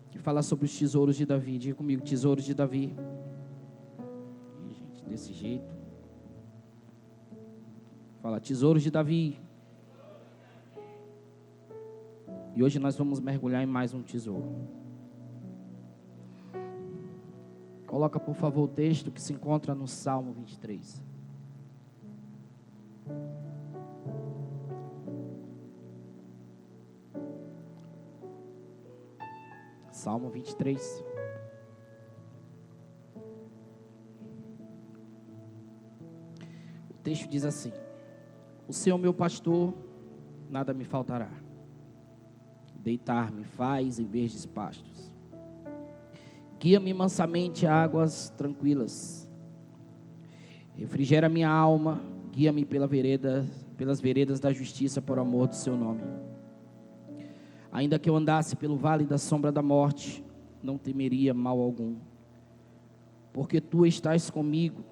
que fala sobre os tesouros de Davi. Diga comigo, tesouros de Davi. E, gente, desse jeito. Fala, tesouros de Davi. E hoje nós vamos mergulhar em mais um tesouro. Coloca, por favor, o texto que se encontra no Salmo 23. Salmo 23. O texto diz assim: O Senhor meu pastor, nada me faltará. Deitar-me faz em verdes pastos. Guia-me mansamente a águas tranquilas. Refrigera minha alma, guia-me pelas veredas da justiça por amor do seu nome. Ainda que eu andasse pelo vale da sombra da morte, não temeria mal algum, porque tu estás comigo,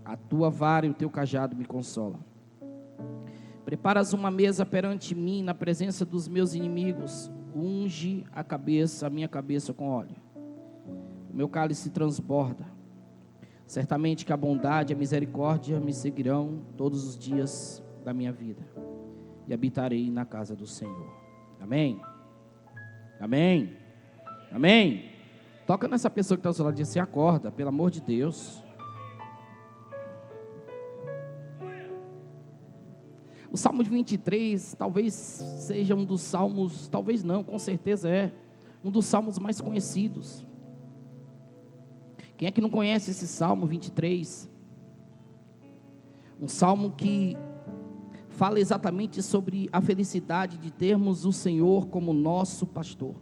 a tua vara e o teu cajado me consolam. Preparas uma mesa perante mim na presença dos meus inimigos, unge a minha cabeça com óleo. O meu cálice transborda. Certamente que a bondade e a misericórdia me seguirão todos os dias da minha vida, e habitarei na casa do Senhor. Amém? Amém? Amém? Toca nessa pessoa que está ao seu lado e diz assim: acorda, pelo amor de Deus. O Salmo 23 talvez seja um dos salmos, talvez não, com certeza é um dos salmos mais conhecidos. Quem é que não conhece esse Salmo 23? Um salmo que fala exatamente sobre a felicidade de termos o Senhor como nosso pastor.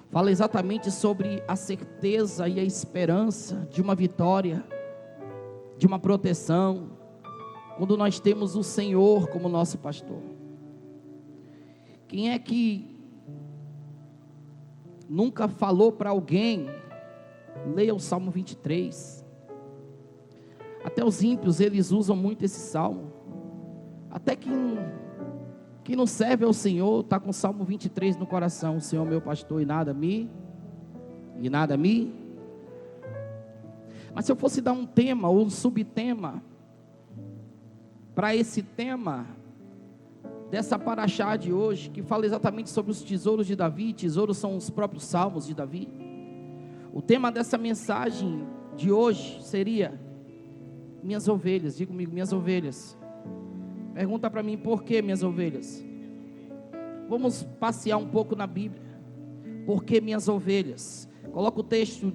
Fala exatamente sobre a certeza e a esperança de uma vitória, de uma proteção, quando nós temos o Senhor como nosso pastor. Quem é que nunca falou para alguém: leia o Salmo 23. Até os ímpios, eles usam muito esse salmo. Até quem não serve ao Senhor está com o Salmo 23 no coração. O Senhor meu pastor e nada me. Mas se eu fosse dar um tema ou um subtema para esse tema dessa paraxá de hoje, que fala exatamente sobre os tesouros de Davi. Tesouros são os próprios salmos de Davi. O tema dessa mensagem de hoje seria minhas ovelhas. Diga comigo, minhas ovelhas. Pergunta para mim, por que minhas ovelhas? Vamos passear um pouco na Bíblia. Por que minhas ovelhas? Coloca o texto,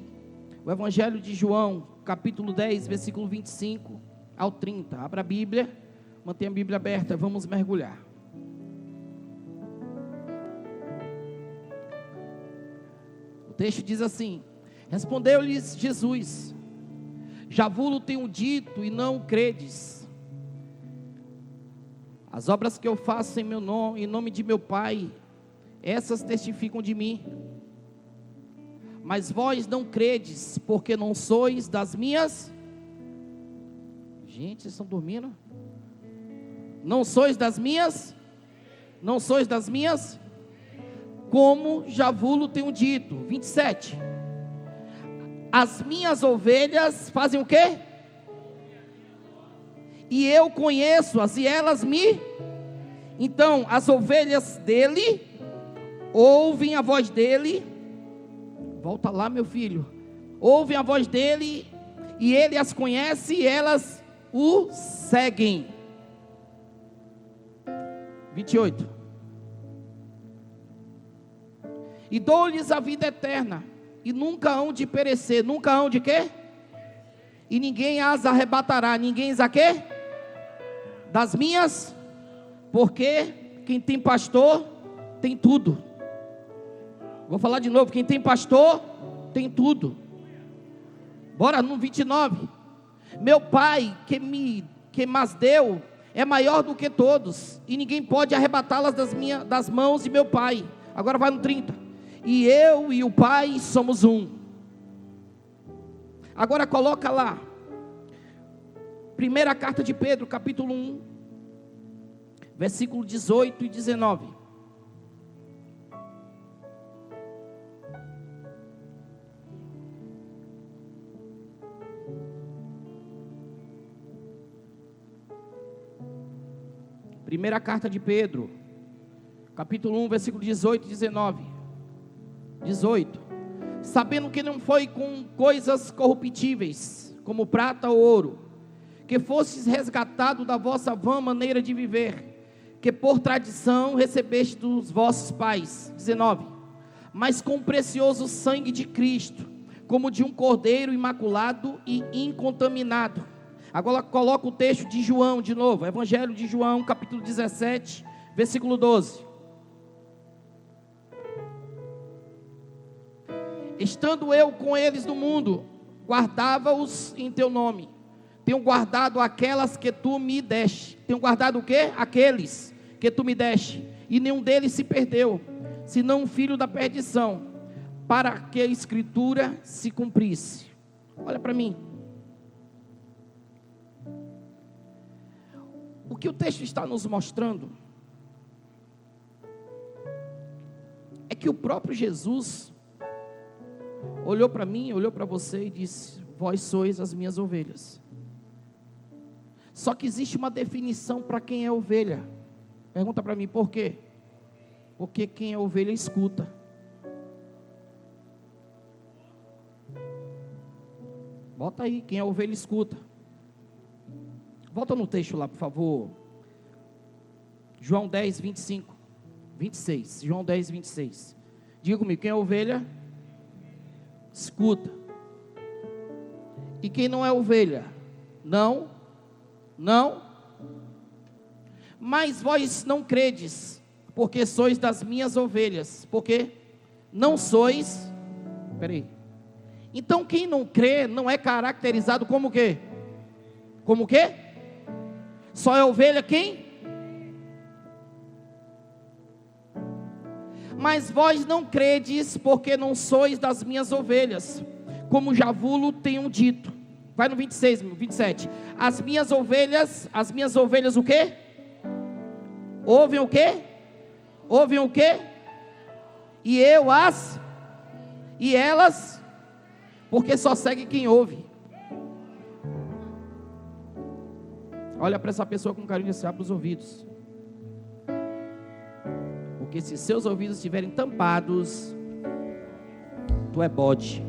o Evangelho de João, capítulo 10, versículo 25 ao 30. Abra a Bíblia, mantenha a Bíblia aberta, vamos mergulhar. O texto diz assim: Respondeu-lhes Jesus: Já vos tenho dito e não credes. As obras que eu faço em meu nome, em nome de meu Pai, essas testificam de mim. Mas vós não credes, porque não sois das minhas. Gente, vocês estão dormindo? Não sois das minhas? Não sois das minhas? Como já vos tenho dito. 27. As minhas ovelhas fazem o quê? E eu conheço-as e elas me. Então as ovelhas dele ouvem a voz dele. Volta lá, meu filho. Ouvem a voz dele e ele as conhece e elas o seguem. 28. E dou-lhes a vida eterna, e nunca hão de perecer. Nunca hão de quê? E ninguém as arrebatará. Ninguém as a quê? Das minhas. Porque quem tem pastor tem tudo. Vou falar de novo: quem tem pastor tem tudo. Bora no 29. Meu Pai que mas deu é maior do que todos, e ninguém pode arrebatá-las das mãos de meu Pai. Agora vai no 30. E eu e o Pai somos um. Agora coloca lá, primeira carta de Pedro, capítulo 1, versículo 18 e 19. Primeira carta de Pedro, capítulo 1, versículo 18 e 19. 18. Sabendo que não foi com coisas corruptíveis, como prata ou ouro, que fostes resgatado da vossa vã maneira de viver, que por tradição recebeste dos vossos pais. 19. Mas com o precioso sangue de Cristo, como de um cordeiro imaculado e incontaminado. Agora coloca o texto de João de novo, Evangelho de João, capítulo 17, versículo 12. Estando eu com eles no mundo, guardava-os em teu nome. Tenho guardado aquelas que tu me deste. Tenho guardado o quê? Aqueles que tu me deste. E nenhum deles se perdeu, senão um filho da perdição, para que a escritura se cumprisse. Olha para mim. O que o texto está nos mostrando é que o próprio Jesus olhou para mim, olhou para você e disse: vós sois as minhas ovelhas. Só que existe uma definição para quem é ovelha. Pergunta para mim, por quê? Porque quem é ovelha escuta. Bota aí, quem é ovelha escuta. Volta no texto lá, por favor. João 10, 25, 26. João 10, 26. Diga comigo, quem é ovelha? Escuta. E quem não é ovelha? Não. Mas vós não credes, porque sois das minhas ovelhas. Porque não sois. Peraí. Então quem não crê não é caracterizado como o quê? Como o quê? Só é ovelha quem? Mas vós não credes, porque não sois das minhas ovelhas, como já vulo tenho dito. Vai no 26, 27. As minhas ovelhas o quê? Ouvem o quê? Ouvem o quê? E elas, porque só segue quem ouve. Olha para essa pessoa com carinho e se abre os ouvidos. Porque se seus ouvidos estiverem tampados, tu é bode.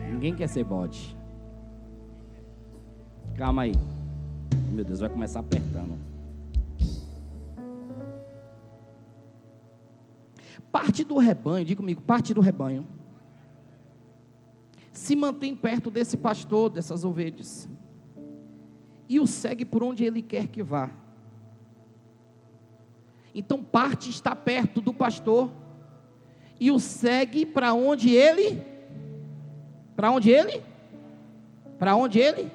Ninguém quer ser bode. Calma aí. Meu Deus, vai começar apertando. Parte do rebanho, diga comigo, parte do rebanho se mantém perto desse pastor, dessas ovelhas, e o segue por onde ele quer que vá. Então parte está perto do pastor e o segue para onde ele? Para onde ele? Para onde ele?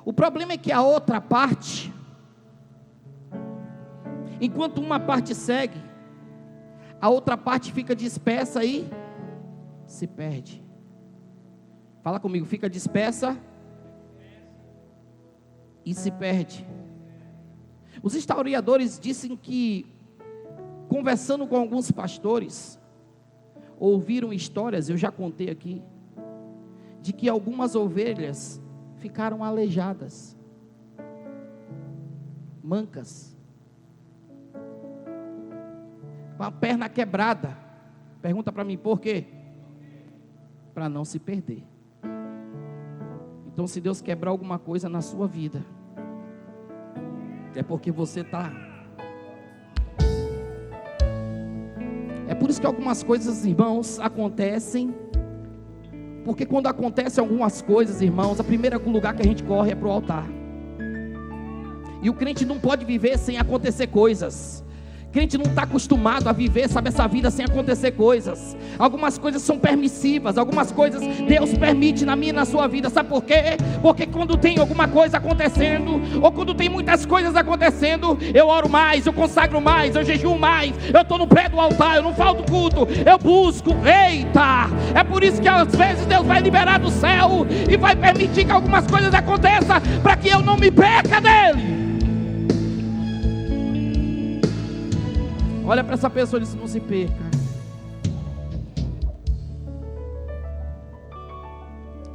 O problema é que a outra parte, enquanto uma parte segue, a outra parte fica dispersa e se perde. Fala comigo, fica dispersa e se perde. Os historiadores dizem que, conversando com alguns pastores, ouviram histórias, eu já contei aqui, de que algumas ovelhas ficaram aleijadas, mancas, com a perna quebrada. Pergunta para mim, por quê? Para não se perder. Então, se Deus quebrar alguma coisa na sua vida, é porque você está. É por isso que algumas coisas, irmãos, acontecem. Porque quando acontecem algumas coisas, irmãos, o primeiro lugar que a gente corre é para o altar. E o crente não pode viver sem acontecer coisas. Crente não está acostumado a viver, sabe, essa vida sem acontecer coisas. Algumas coisas são permissivas, algumas coisas Deus permite na minha e na sua vida. Sabe por quê? Porque quando tem alguma coisa acontecendo, ou quando tem muitas coisas acontecendo, eu oro mais, eu consagro mais, eu jejuo mais, eu estou no pé do altar, eu não falto culto, eu busco. Eita! É por isso que às vezes Deus vai liberar do céu e vai permitir que algumas coisas aconteçam, para que eu não me perca dele. Olha para essa pessoa e diz: não se perca.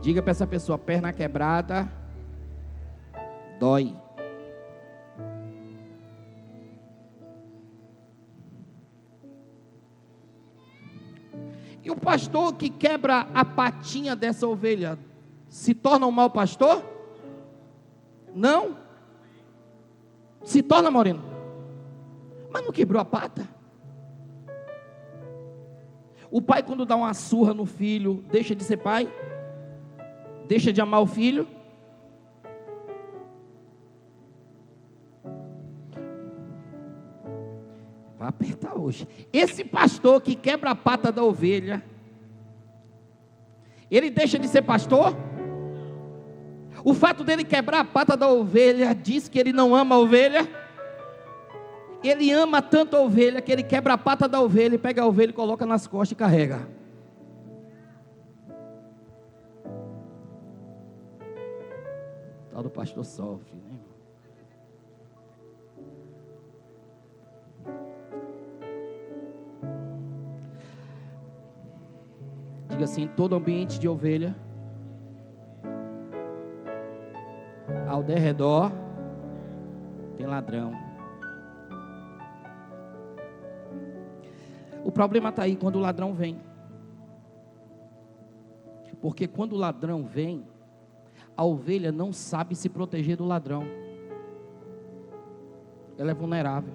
Diga para essa pessoa: perna quebrada dói. E o pastor que quebra a patinha dessa ovelha se torna um mau pastor? Não. Se torna, Moreno? Mas não quebrou a pata. O pai, quando dá uma surra no filho, deixa de ser pai? Deixa de amar o filho? Vai apertar hoje. Esse pastor que quebra a pata da ovelha, ele deixa de ser pastor? O fato dele quebrar a pata da ovelha diz que ele não ama a ovelha? Ele ama tanto a ovelha que ele quebra a pata da ovelha e pega a ovelha e coloca nas costas e carrega. O tal do pastor sofre, né? Diga assim: em todo ambiente de ovelha, ao derredor tem ladrão. O problema está aí quando o ladrão vem. Porque quando o ladrão vem, a ovelha não sabe se proteger do ladrão. Ela é vulnerável.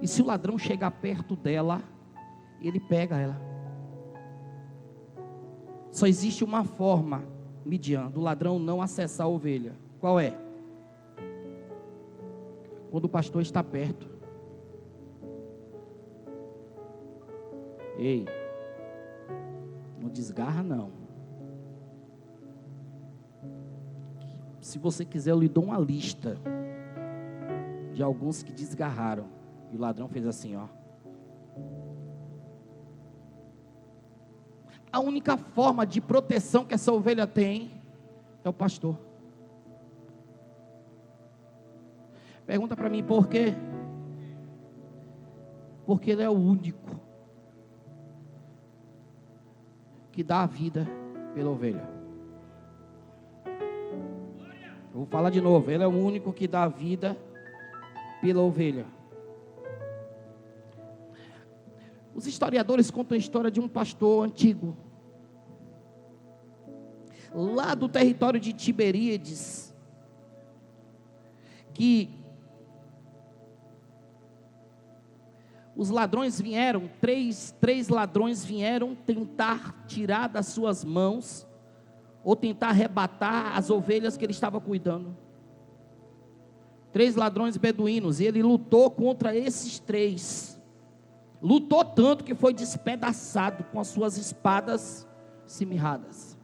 E se o ladrão chegar perto dela, ele pega ela. Só existe uma forma, Midian, do ladrão não acessar a ovelha. Qual é? Quando o pastor está perto. Ei, não desgarra não. Se você quiser, eu lhe dou uma lista de alguns que desgarraram. E o ladrão fez assim, ó. A única forma de proteção que essa ovelha tem é o pastor. Pergunta para mim por quê? Porque ele é o único que dá a vida pela ovelha. Eu vou falar de novo. Ele é o único que dá a vida pela ovelha. Os historiadores contam a história de um pastor antigo, lá do território de Tiberíades, que os ladrões vieram, três ladrões vieram tentar tirar das suas mãos, ou tentar arrebatar as ovelhas que ele estava cuidando. 3 ladrões beduínos, e ele lutou contra esses 3. Lutou tanto que foi despedaçado com as suas espadas semirradas.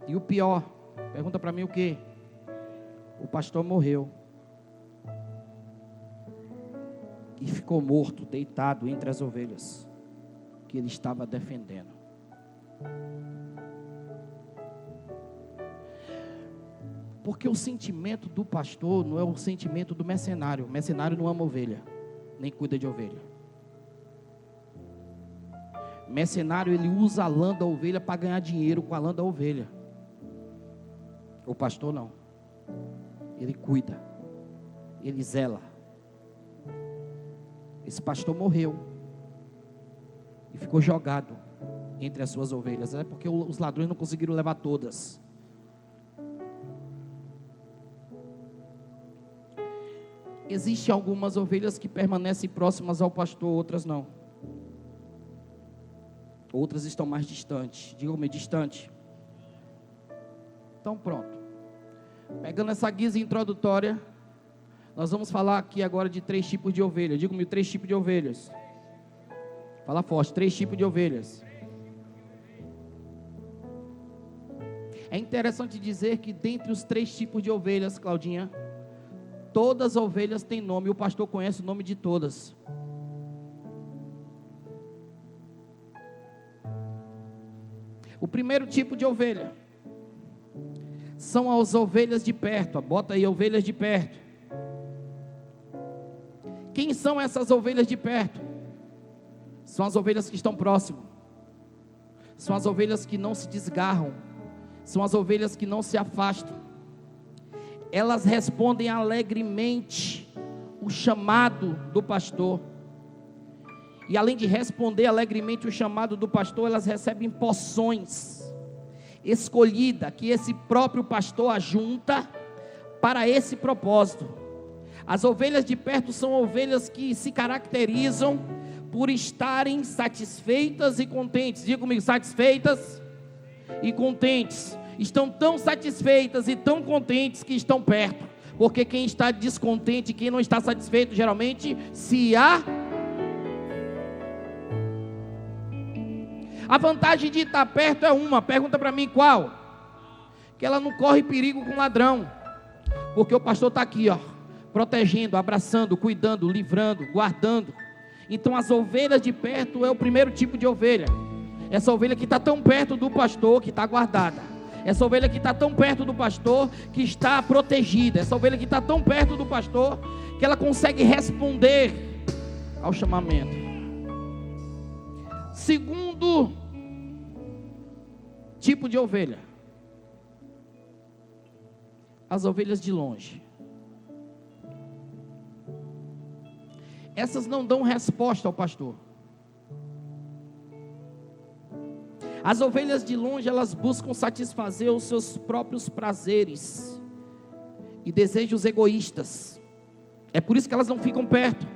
E o pior, pergunta para mim o quê? O pastor morreu. E ficou morto, deitado entre as ovelhas que ele estava defendendo. Porque o sentimento do pastor não é o sentimento do mercenário. O mercenário não ama ovelha, nem cuida de ovelha. Mercenário, ele usa a lã da ovelha para ganhar dinheiro com a lã da ovelha. O pastor não. Ele cuida, ele zela. Esse pastor morreu e ficou jogado entre as suas ovelhas. É porque os ladrões não conseguiram levar todas. Existem algumas ovelhas que permanecem próximas ao pastor, outras não. Outras estão mais distantes. Diga-me, distante. Então pronto. Pegando essa guisa introdutória, nós vamos falar aqui agora de 3 tipos de ovelhas. Diga comigo, 3 tipos de ovelhas. Fala forte, 3 tipos de ovelhas. É interessante dizer que dentre os 3 tipos de ovelhas, Claudinha, todas as ovelhas têm nome, e o pastor conhece o nome de todas. O primeiro tipo de ovelha são as ovelhas de perto. Bota aí, ovelhas de perto. Quem são essas ovelhas de perto? São as ovelhas que estão próximas. São as ovelhas que não se desgarram. São as ovelhas que não se afastam. Elas respondem alegremente o chamado do pastor. E além de responder alegremente o chamado do pastor, elas recebem porções escolhidas, que esse próprio pastor ajunta para esse propósito. As ovelhas de perto são ovelhas que se caracterizam por estarem satisfeitas e contentes. Diga comigo, satisfeitas e contentes. Estão tão satisfeitas e tão contentes que estão perto. Porque quem está descontente, quem não está satisfeito, geralmente se há. A vantagem de estar perto é uma, pergunta para mim qual? Que ela não corre perigo com ladrão, porque o pastor está aqui, ó, protegendo, abraçando, cuidando, livrando, guardando. Então as ovelhas de perto é o primeiro tipo de ovelha. Essa ovelha que está tão perto do pastor, que está guardada. Essa ovelha que está tão perto do pastor, que está protegida. Essa ovelha que está tão perto do pastor, que ela consegue responder ao chamamento. Segundo tipo de ovelha, as ovelhas de longe. Essas não dão resposta ao pastor. As ovelhas de longe, elas buscam satisfazer os seus próprios prazeres e desejos egoístas. É por isso que elas não ficam perto.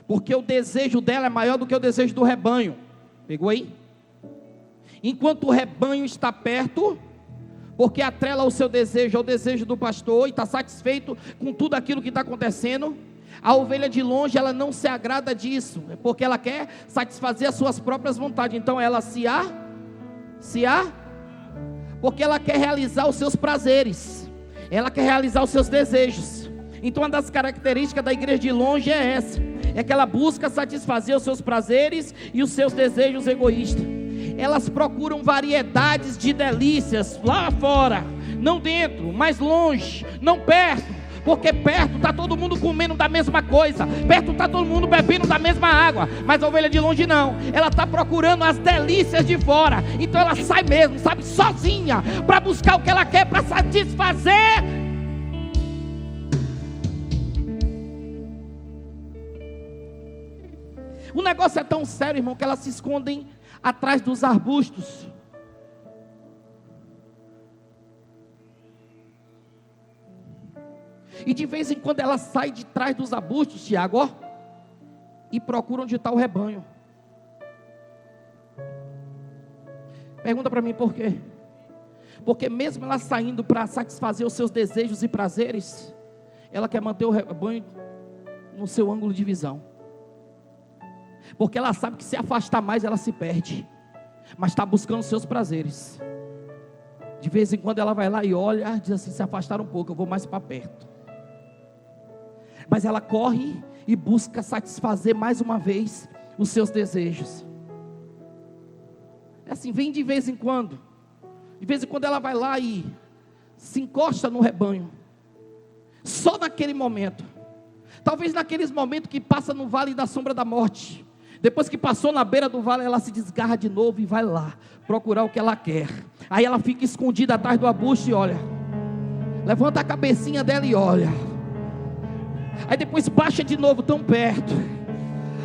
Porque o desejo dela é maior do que o desejo do rebanho. Pegou aí? Enquanto o rebanho está perto, porque atrela o seu desejo ao desejo do pastor e está satisfeito com tudo aquilo que está acontecendo, a ovelha de longe, ela não se agrada disso, porque ela quer satisfazer as suas próprias vontades. Então ela porque ela quer realizar os seus prazeres, ela quer realizar os seus desejos. Então uma das características da igreja de longe é essa, é que ela busca satisfazer os seus prazeres e os seus desejos egoístas. Elas procuram variedades de delícias lá fora, não dentro, mas longe, não perto. Porque perto está todo mundo comendo da mesma coisa, perto está todo mundo bebendo da mesma água, mas a ovelha de longe não, ela está procurando as delícias de fora. Então ela sai mesmo, sabe, sozinha, para buscar o que ela quer, para satisfazer. O negócio é tão sério, irmão, que elas se escondem atrás dos arbustos. E de vez em quando ela sai de trás dos arbustos, Tiago, ó, e procura onde está o rebanho. Pergunta para mim por quê? Porque mesmo ela saindo para satisfazer os seus desejos e prazeres, ela quer manter o rebanho no seu ângulo de visão. Porque ela sabe que se afastar mais ela se perde, mas está buscando os seus prazeres. De vez em quando ela vai lá e olha, diz assim, se afastar um pouco, eu vou mais para perto. Mas ela corre e busca satisfazer mais uma vez os seus desejos. É assim, vem de vez em quando. De vez em quando ela vai lá e se encosta no rebanho. Só naquele momento. Talvez naqueles momentos que passa no vale da sombra da morte. Depois que passou na beira do vale, ela se desgarra de novo e vai lá procurar o que ela quer. Aí ela fica escondida atrás do arbusto e olha. Levanta a cabecinha dela e olha. Aí depois baixa de novo, tão perto.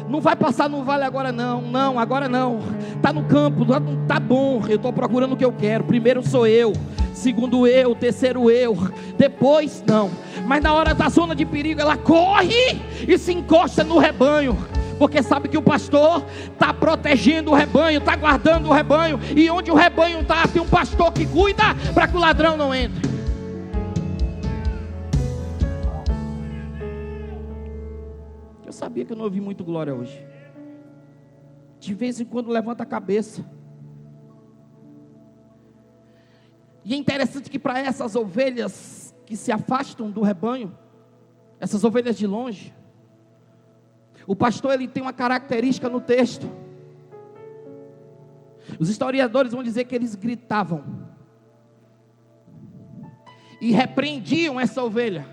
Não vai passar no vale agora não, agora não. Está no campo, tá bom, eu estou procurando o que eu quero. Primeiro sou eu, segundo eu, terceiro eu, depois não. Mas na hora da zona de perigo ela corre e se encosta no rebanho. porque sabe que o pastor está protegendo o rebanho, está guardando o rebanho, e onde o rebanho está, tem um pastor que cuida para que o ladrão não entre. Eu sabia que eu não ouvi muito glória hoje. De vez em quando levanta a cabeça. E é interessante que para essas ovelhas que se afastam do rebanho, essas ovelhas de longe, o pastor ele tem uma característica no texto. Os historiadores vão dizer que eles gritavam e repreendiam essa ovelha.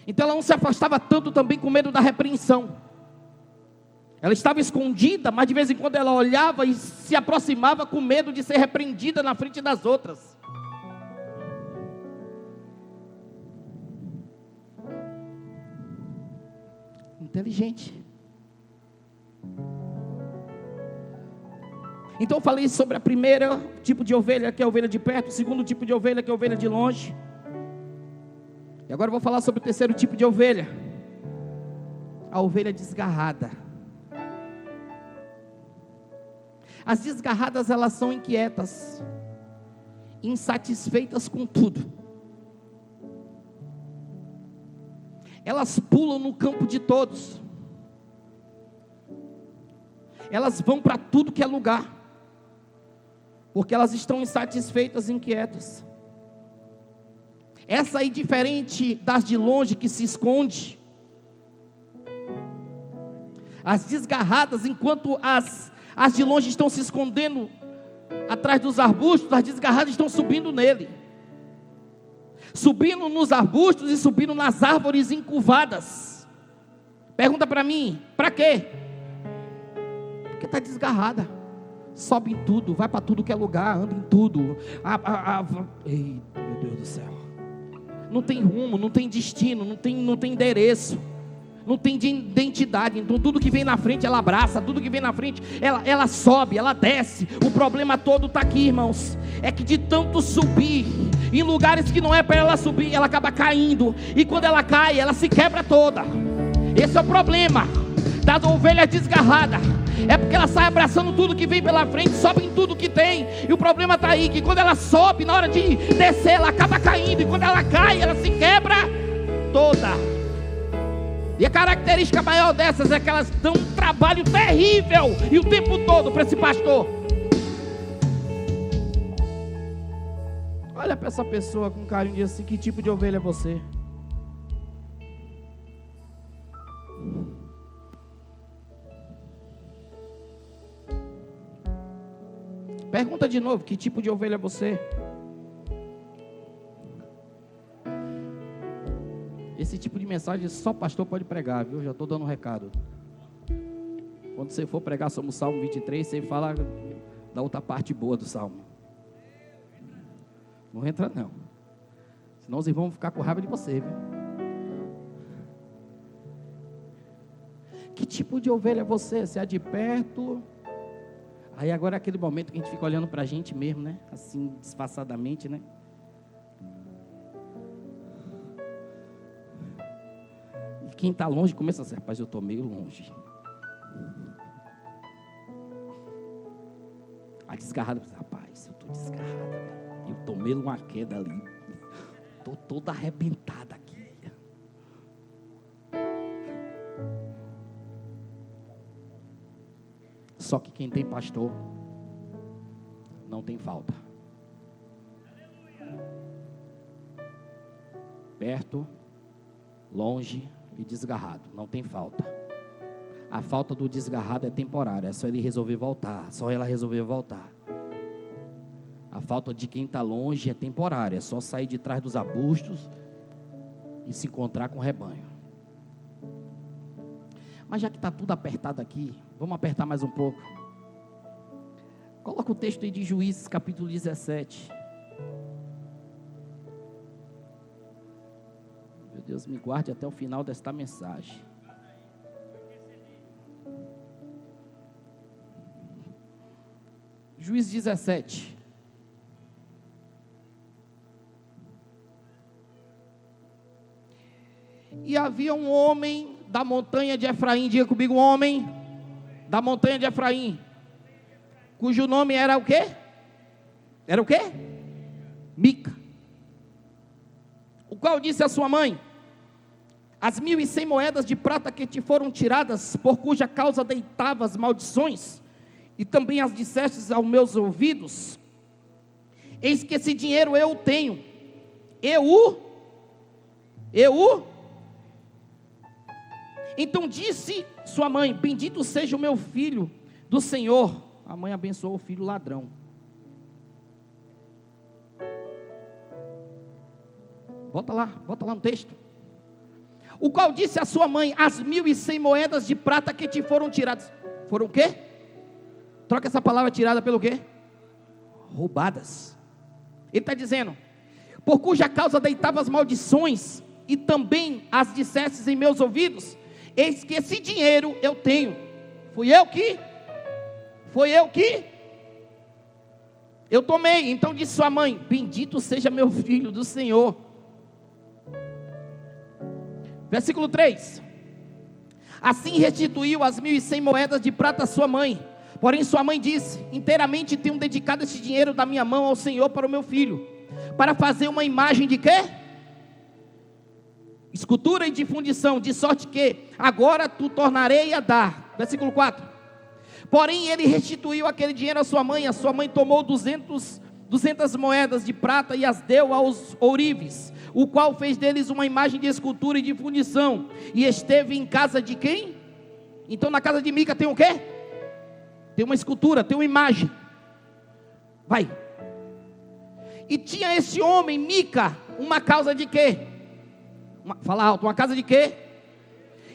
Então ela não se afastava tanto também com medo da repreensão. Ela estava escondida, mas de vez em quando ela olhava e se aproximava com medo de ser repreendida na frente das outras. Inteligente. Então eu falei sobre a primeira tipo de ovelha, que é a ovelha de perto, o segundo tipo de ovelha, que é a ovelha de longe. E agora eu vou falar sobre o terceiro tipo de ovelha, a ovelha desgarrada. As desgarradas, elas são inquietas, insatisfeitas com tudo. Elas pulam no campo de todos. Elas vão para tudo que é lugar, porque elas estão insatisfeitas e inquietas. Essa aí, diferente das de longe que se esconde. As desgarradas, enquanto as de longe estão se escondendo atrás dos arbustos, as desgarradas estão subindo nele. Subindo nos arbustos e subindo nas árvores encurvadas. Pergunta para mim, para quê? Porque está desgarrada. Sobe em tudo, vai para tudo que é lugar, anda em tudo. Ei, meu Deus do céu. Não tem rumo, não tem destino, não tem endereço. Não tem identidade. Então tudo que vem na frente ela abraça, tudo que vem na frente ela sobe, ela desce. O problema todo está aqui, irmãos, é que de tanto subir em lugares que não é para ela subir, ela acaba caindo, e quando ela cai, ela se quebra toda. Esse é o problema da ovelha desgarrada, é porque ela sai abraçando tudo que vem pela frente, sobe em tudo que tem, e o problema está aí, que quando ela sobe, na hora de descer, ela acaba caindo, e quando ela cai, ela se quebra toda. E a característica maior dessas é que elas dão um trabalho terrível, e o tempo todo para esse pastor. Olha para essa pessoa com carinho e diz assim: que tipo de ovelha é você? Pergunta de novo: que tipo de ovelha é você? Esse tipo de mensagem só pastor pode pregar, viu? Já estou dando um recado. Quando você for pregar sobre o Salmo 23, você fala da outra parte boa do Salmo. Não entra não, senão os irmãos vão ficar com raiva de você, viu? Que tipo de ovelha é você? Você é de perto? Aí agora é aquele momento que a gente fica olhando para a gente mesmo, né? Assim, disfarçadamente, né? E quem está longe começa a dizer: rapaz, eu estou meio longe. A desgarrada, rapaz, eu estou desgarrada. Eu tomei uma queda ali. Estou toda arrebentada aqui. Só que quem tem pastor não tem falta. Perto, longe e desgarrado, não tem falta. A falta do desgarrado é temporária, é só ele resolver voltar, só ela resolver voltar. A falta de quem está longe é temporária, é só sair de trás dos arbustos e se encontrar com o rebanho. Mas já que está tudo apertado aqui, vamos apertar mais um pouco. Coloca o texto aí de Juízes, capítulo 17. Meu Deus, me guarde até o final desta mensagem. Juízes 17. E havia um homem da montanha de Efraim, diga comigo, homem da montanha de Efraim, cujo nome era o quê? Era o quê? Mica. O qual disse à sua mãe: as 1.100 moedas de prata que te foram tiradas, por cuja causa deitavas maldições, e também as dissestes aos meus ouvidos, eis que esse dinheiro eu tenho, Então disse sua mãe: bendito seja o meu filho do Senhor. A mãe abençoou o filho ladrão. Volta lá no texto. O qual disse à sua mãe: as 1.100 moedas de prata que te foram tiradas. Foram o quê? Troca essa palavra tirada pelo quê? Roubadas. Ele está dizendo: por cuja causa deitavas maldições, e também as dissestes em meus ouvidos, eis que esse dinheiro eu tenho. Foi eu que eu tomei. Então disse sua mãe: bendito seja meu filho do Senhor. Versículo 3: assim restituiu as 1.100 moedas de prata à sua mãe. Porém sua mãe disse: inteiramente tenho dedicado esse dinheiro da minha mão ao Senhor para o meu filho, para fazer uma imagem de quê? Escultura e de fundição, de sorte que agora tu tornarei a dar. Versículo 4: porém ele restituiu aquele dinheiro à sua mãe. A sua mãe tomou 200 moedas de prata e as deu aos ourives, o qual fez deles uma imagem de escultura e de fundição, e esteve em casa de quem? Então na casa de Mica tem o quê? Tem uma escultura, tem uma imagem. Vai. E tinha esse homem, Mica, uma casa de quê? Fala alto, uma casa de quê?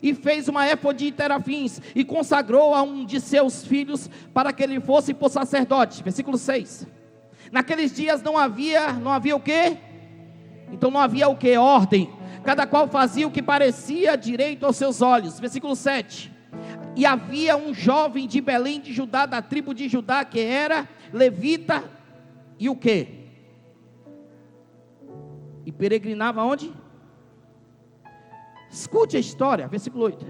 E fez uma éfode de terafins, e consagrou a um de seus filhos, para que ele fosse por sacerdote. Versículo 6. Naqueles dias não havia o quê? Então não havia o quê? Ordem. Cada qual fazia o que parecia direito aos seus olhos. Versículo 7. E havia um jovem de Belém de Judá, da tribo de Judá, que era levita, e o quê? E peregrinava onde? Escute a história, versículo 8.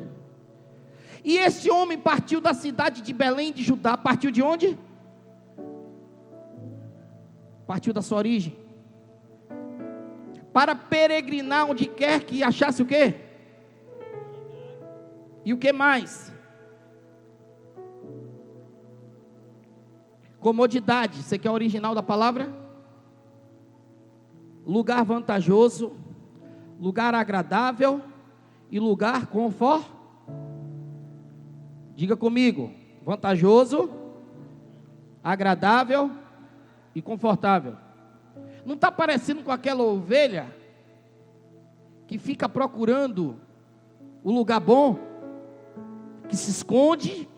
E esse homem partiu da cidade de Belém de Judá. Partiu de onde? Partiu da sua origem, para peregrinar onde quer que achasse o quê? E o que mais? Comodidade. Você quer o original da palavra? Lugar vantajoso, lugar agradável e lugar confortável. Diga comigo: vantajoso, agradável e confortável. Não está parecendo com aquela ovelha que fica procurando o lugar bom, que se esconde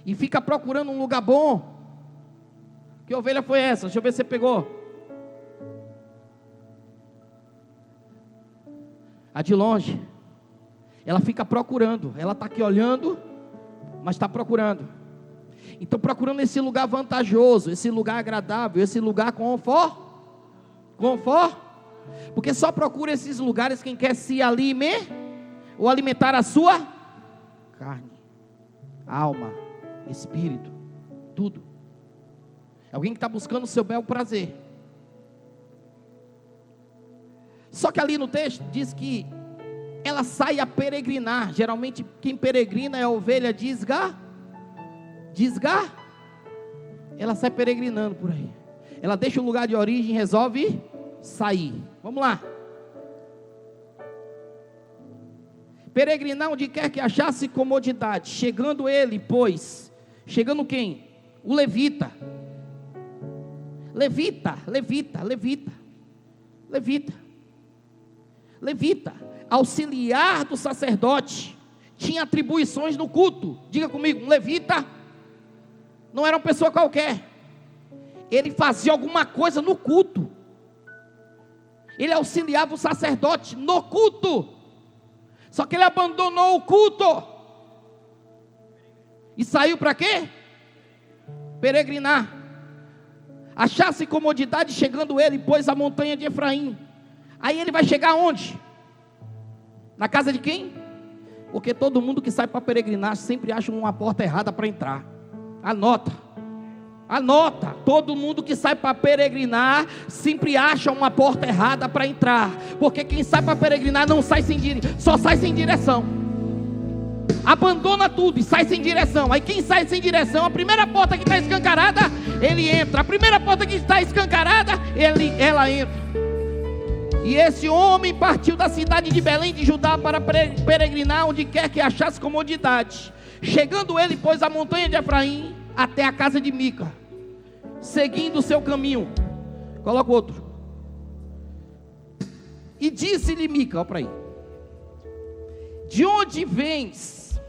e fica procurando um lugar bom? Que ovelha foi essa? Deixa eu ver se você pegou. A de longe. Ela fica procurando. Ela está aqui olhando, mas está procurando. Então procurando esse lugar vantajoso, esse lugar agradável, esse lugar conforto. Porque só procura esses lugares quem quer se alimentar a sua carne, alma, espírito, tudo. Alguém que está buscando o seu bel prazer. Só que ali no texto diz que ela sai a peregrinar. Geralmente quem peregrina é a ovelha ela sai peregrinando por aí. Ela deixa o lugar de origem e resolve sair. Vamos lá. Peregrinar onde quer que achasse comodidade. Chegando ele, pois. Chegando quem? O levita. Levita, auxiliar do sacerdote, tinha atribuições no culto. Diga comigo: um levita não era uma pessoa qualquer. Ele fazia alguma coisa no culto. Ele auxiliava o sacerdote no culto. Só que ele abandonou o culto e saiu para quê? Peregrinar. Achasse comodidade, chegando ele, pois a montanha de Efraim. Aí ele vai chegar onde? Na casa de quem? Porque todo mundo que sai para peregrinar sempre acha uma porta errada para entrar. Anota. Todo mundo que sai para peregrinar sempre acha uma porta errada para entrar. Porque quem sai para peregrinar não sai só sai sem direção. Abandona tudo e sai sem direção. Aí quem sai sem direção, a primeira porta que está escancarada, ele entra. A primeira porta que está escancarada, ela entra. E esse homem partiu da cidade de Belém de Judá para peregrinar onde quer que achasse comodidade. Chegando ele, pôs a montanha de Efraim até a casa de Mica, seguindo o seu caminho. Coloca o outro. E disse-lhe Mica, olha para aí: de onde vens?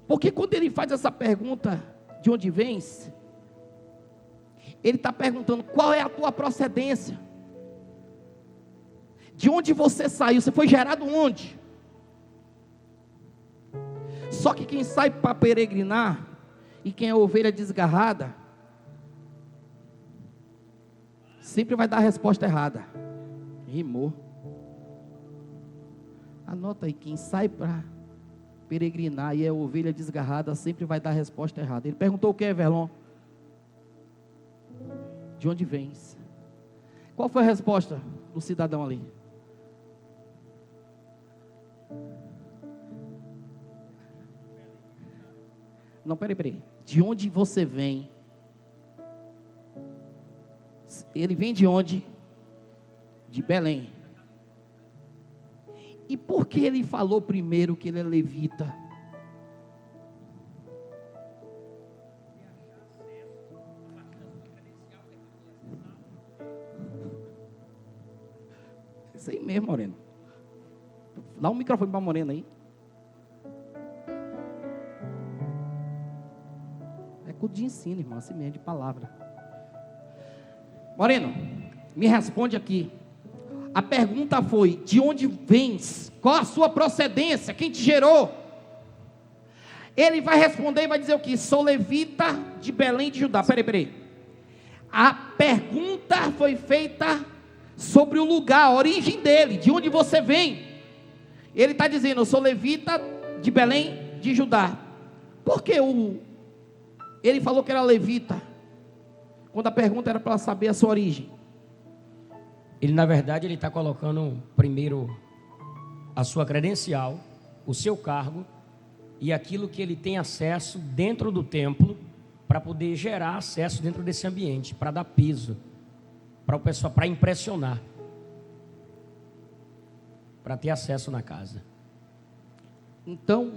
Porque quando ele faz essa pergunta, de onde vens, ele está perguntando qual é a tua procedência. De onde você saiu? Você foi gerado onde? Só que quem sai para peregrinar, e quem é ovelha desgarrada, sempre vai dar a resposta errada. Rimou. Anota aí, quem sai para peregrinar e é ovelha desgarrada, sempre vai dar a resposta errada. Ele perguntou o que, Verlon? De onde vens? Qual foi a resposta do cidadão ali? Não, peraí. De onde você vem? Ele vem de onde? De Belém. E por que ele falou primeiro que ele é levita? Isso aí mesmo, Moreno. Dá um microfone para a Morena aí. É culto de ensino, irmão, assim mesmo, de palavra. Moreno, me responde aqui. A pergunta foi: de onde vens? Qual a sua procedência? Quem te gerou? Ele vai responder e vai dizer o quê? Sou levita de Belém de Judá. Peraí. A pergunta foi feita sobre o lugar, a origem dele, de onde você vem. Ele está dizendo: eu sou levita de Belém de Judá. Por que ele falou que era levita, quando a pergunta era para saber a sua origem? Ele, na verdade, ele está colocando primeiro a sua credencial, o seu cargo e aquilo que ele tem acesso dentro do templo, para poder gerar acesso dentro desse ambiente, para dar peso para o pessoal, para impressionar, para ter acesso na casa. Então,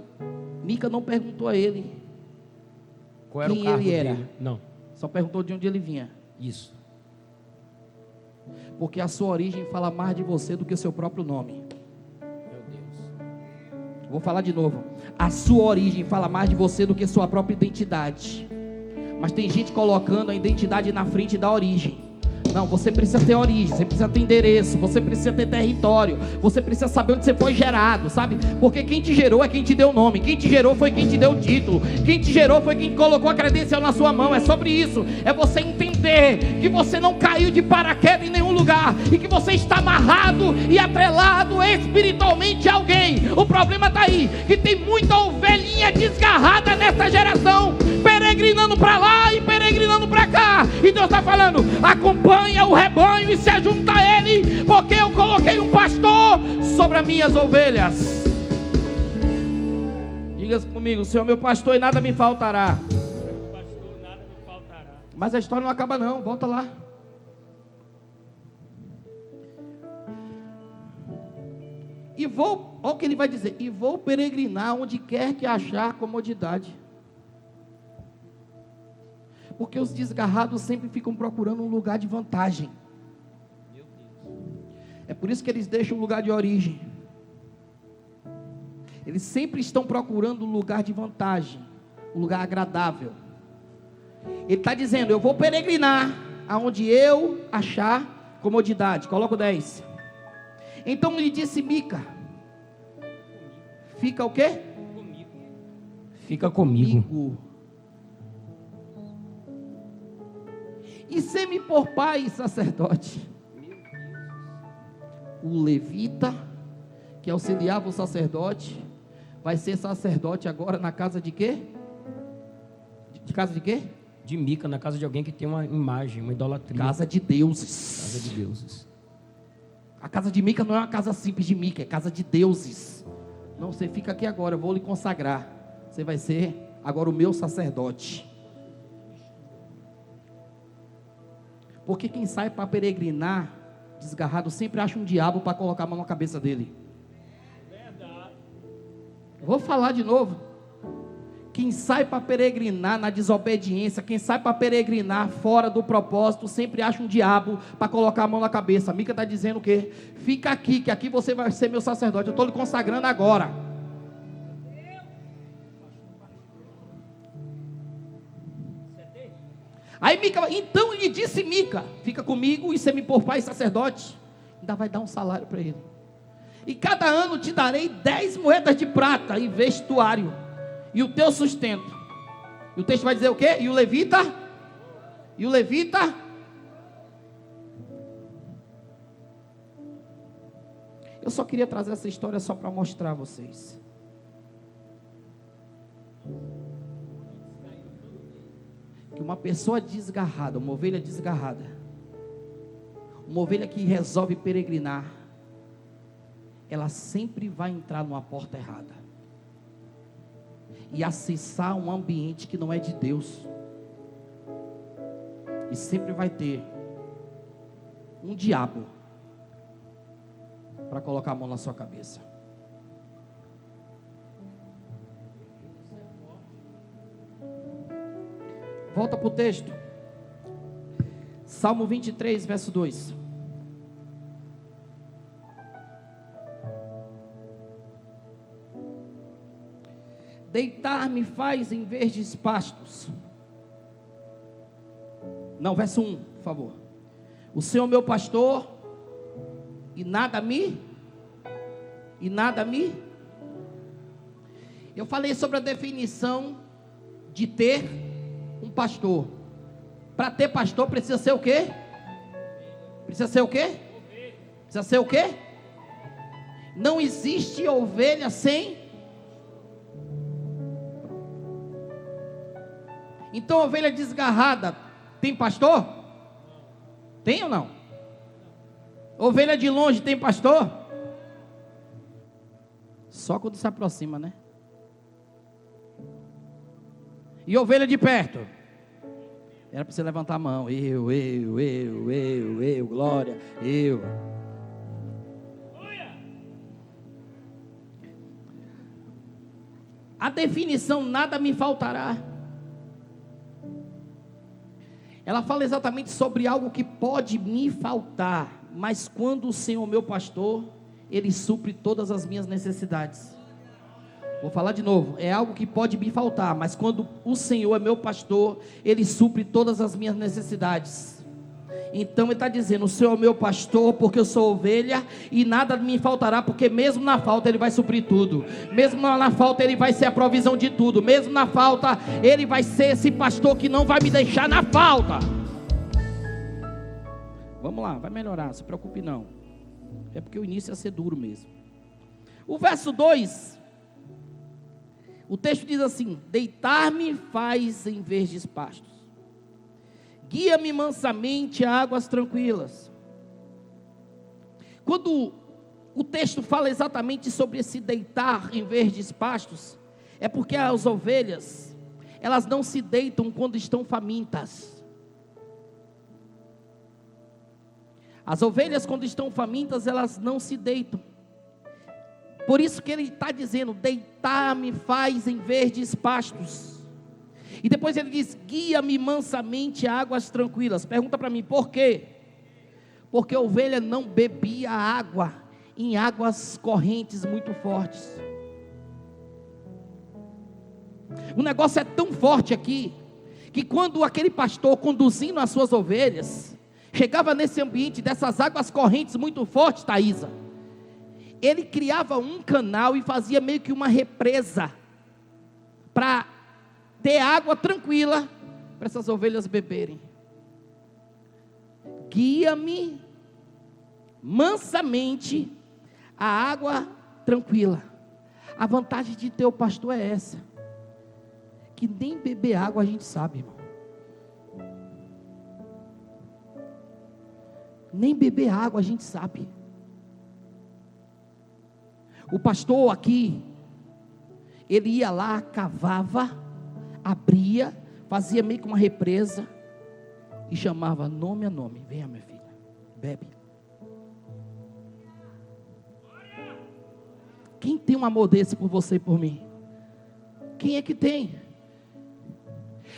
Mica não perguntou a ele qual era quem o cargo ele era. dele. Não. Só perguntou de onde ele vinha. Isso. Porque a sua origem fala mais de você do que o seu próprio nome. Meu Deus. Vou falar de novo. A sua origem fala mais de você do que a sua própria identidade. Mas tem gente colocando a identidade na frente da origem. Não, você precisa ter origem, você precisa ter endereço, você precisa ter território, você precisa saber onde você foi gerado, sabe? Porque quem te gerou é quem te deu o nome, quem te gerou foi quem te deu o título, quem te gerou foi quem colocou a credencial na sua mão. É sobre isso, é você entender que você não caiu de paraquedas em nenhum lugar e que você está amarrado e atrelado espiritualmente a alguém. O problema está aí, que tem muita ovelhinha desgarrada nessa geração, peregrinando para lá e peregrinando para cá, e Deus está falando: acompanha o rebanho e se ajunta a ele, porque eu coloquei um pastor sobre as minhas ovelhas. Diga comigo: Senhor meu pastor e nada me faltará. Mas a história não acaba não, volta lá. E vou, olha o que ele vai dizer: e vou peregrinar onde quer que achar comodidade. Porque os desgarrados sempre ficam procurando um lugar de vantagem. É por isso que eles deixam o lugar de origem. Eles sempre estão procurando um lugar de vantagem, um lugar agradável. Ele está dizendo: eu vou peregrinar aonde eu achar comodidade. Coloca o 10. Então lhe disse Mica: fica o quê? Fica comigo. E sê-me por pai e sacerdote. O levita, que auxiliava o sacerdote, vai ser sacerdote agora na casa de quê? De casa de quê? De Mica, na casa de alguém que tem uma imagem, uma idolatria. Casa de deuses. Casa de deuses. A casa de Mica não é uma casa simples de Mica, é casa de deuses. Não, você fica aqui agora, eu vou lhe consagrar. Você vai ser agora o meu sacerdote. Porque quem sai para peregrinar desgarrado sempre acha um diabo para colocar a mão na cabeça dele. Eu vou falar de novo. Quem sai para peregrinar na desobediência, quem sai para peregrinar fora do propósito, sempre acha um diabo para colocar a mão na cabeça. A Mica está dizendo o quê? Fica aqui, que aqui você vai ser meu sacerdote. Eu estou lhe consagrando agora. Aí Mica, então lhe disse Mica: fica comigo e você me por pai e sacerdote. Ainda vai dar um salário para ele. E cada ano te darei 10 moedas de prata e vestuário, e o teu sustento. E o texto vai dizer o quê? E o levita? E o levita? Eu só queria trazer essa história só para mostrar a vocês. Que uma pessoa desgarrada, uma ovelha desgarrada, uma ovelha que resolve peregrinar, ela sempre vai entrar numa porta errada e acessar um ambiente que não é de Deus, e sempre vai ter um diabo para colocar a mão na sua cabeça. Volta para o texto. Salmo 23, verso 2. Deitar-me faz em verdes pastos. Não, verso 1, por favor. O Senhor meu pastor, e nada me. Eu falei sobre a definição de ter um pastor. Para ter pastor precisa ser o quê? Precisa ser o quê? Precisa ser o quê? Não existe ovelha sem. Então ovelha desgarrada tem pastor? Tem ou não? Ovelha de longe tem pastor? Só quando se aproxima, né? E ovelha de perto? Era para você levantar a mão. Eu, glória, eu. A definição nada me faltará. Ela fala exatamente sobre algo que pode me faltar, mas quando o Senhor meu pastor, Ele supre todas as minhas necessidades. Vou falar de novo, é algo que pode me faltar, mas quando o Senhor é meu pastor, Ele supre todas as minhas necessidades. Então Ele está dizendo: o Senhor é meu pastor, porque eu sou ovelha, e nada me faltará, porque mesmo na falta Ele vai suprir tudo, mesmo na falta Ele vai ser a provisão de tudo, mesmo na falta Ele vai ser esse pastor que não vai me deixar na falta. Vamos lá, vai melhorar, não se preocupe não, é porque o início ia ser duro mesmo. O verso 2, o texto diz assim: deitar-me faz em verdes pastos, guia-me mansamente a águas tranquilas. Quando o texto fala exatamente sobre esse deitar em verdes pastos, é porque as ovelhas, elas não se deitam quando estão famintas. As ovelhas, quando estão famintas, elas não se deitam. Por isso que ele está dizendo: deitar-me faz em verdes pastos. E depois ele diz: guia-me mansamente a águas tranquilas. Pergunta para mim, por quê? Porque a ovelha não bebia água em águas correntes muito fortes. O negócio é tão forte aqui, que quando aquele pastor conduzindo as suas ovelhas, chegava nesse ambiente dessas águas correntes muito fortes, Thaísa, ele criava um canal e fazia meio que uma represa, para ter água tranquila, para essas ovelhas beberem. Guia-me mansamente a água tranquila. A vantagem de ter o pastor é essa, que nem beber água a gente sabe, irmão. Nem beber água a gente sabe. O pastor aqui, ele ia lá, cavava, abria, fazia meio que uma represa e chamava nome a nome: venha, minha filha, bebe. Quem tem um amor desse por você e por mim? Quem é que tem?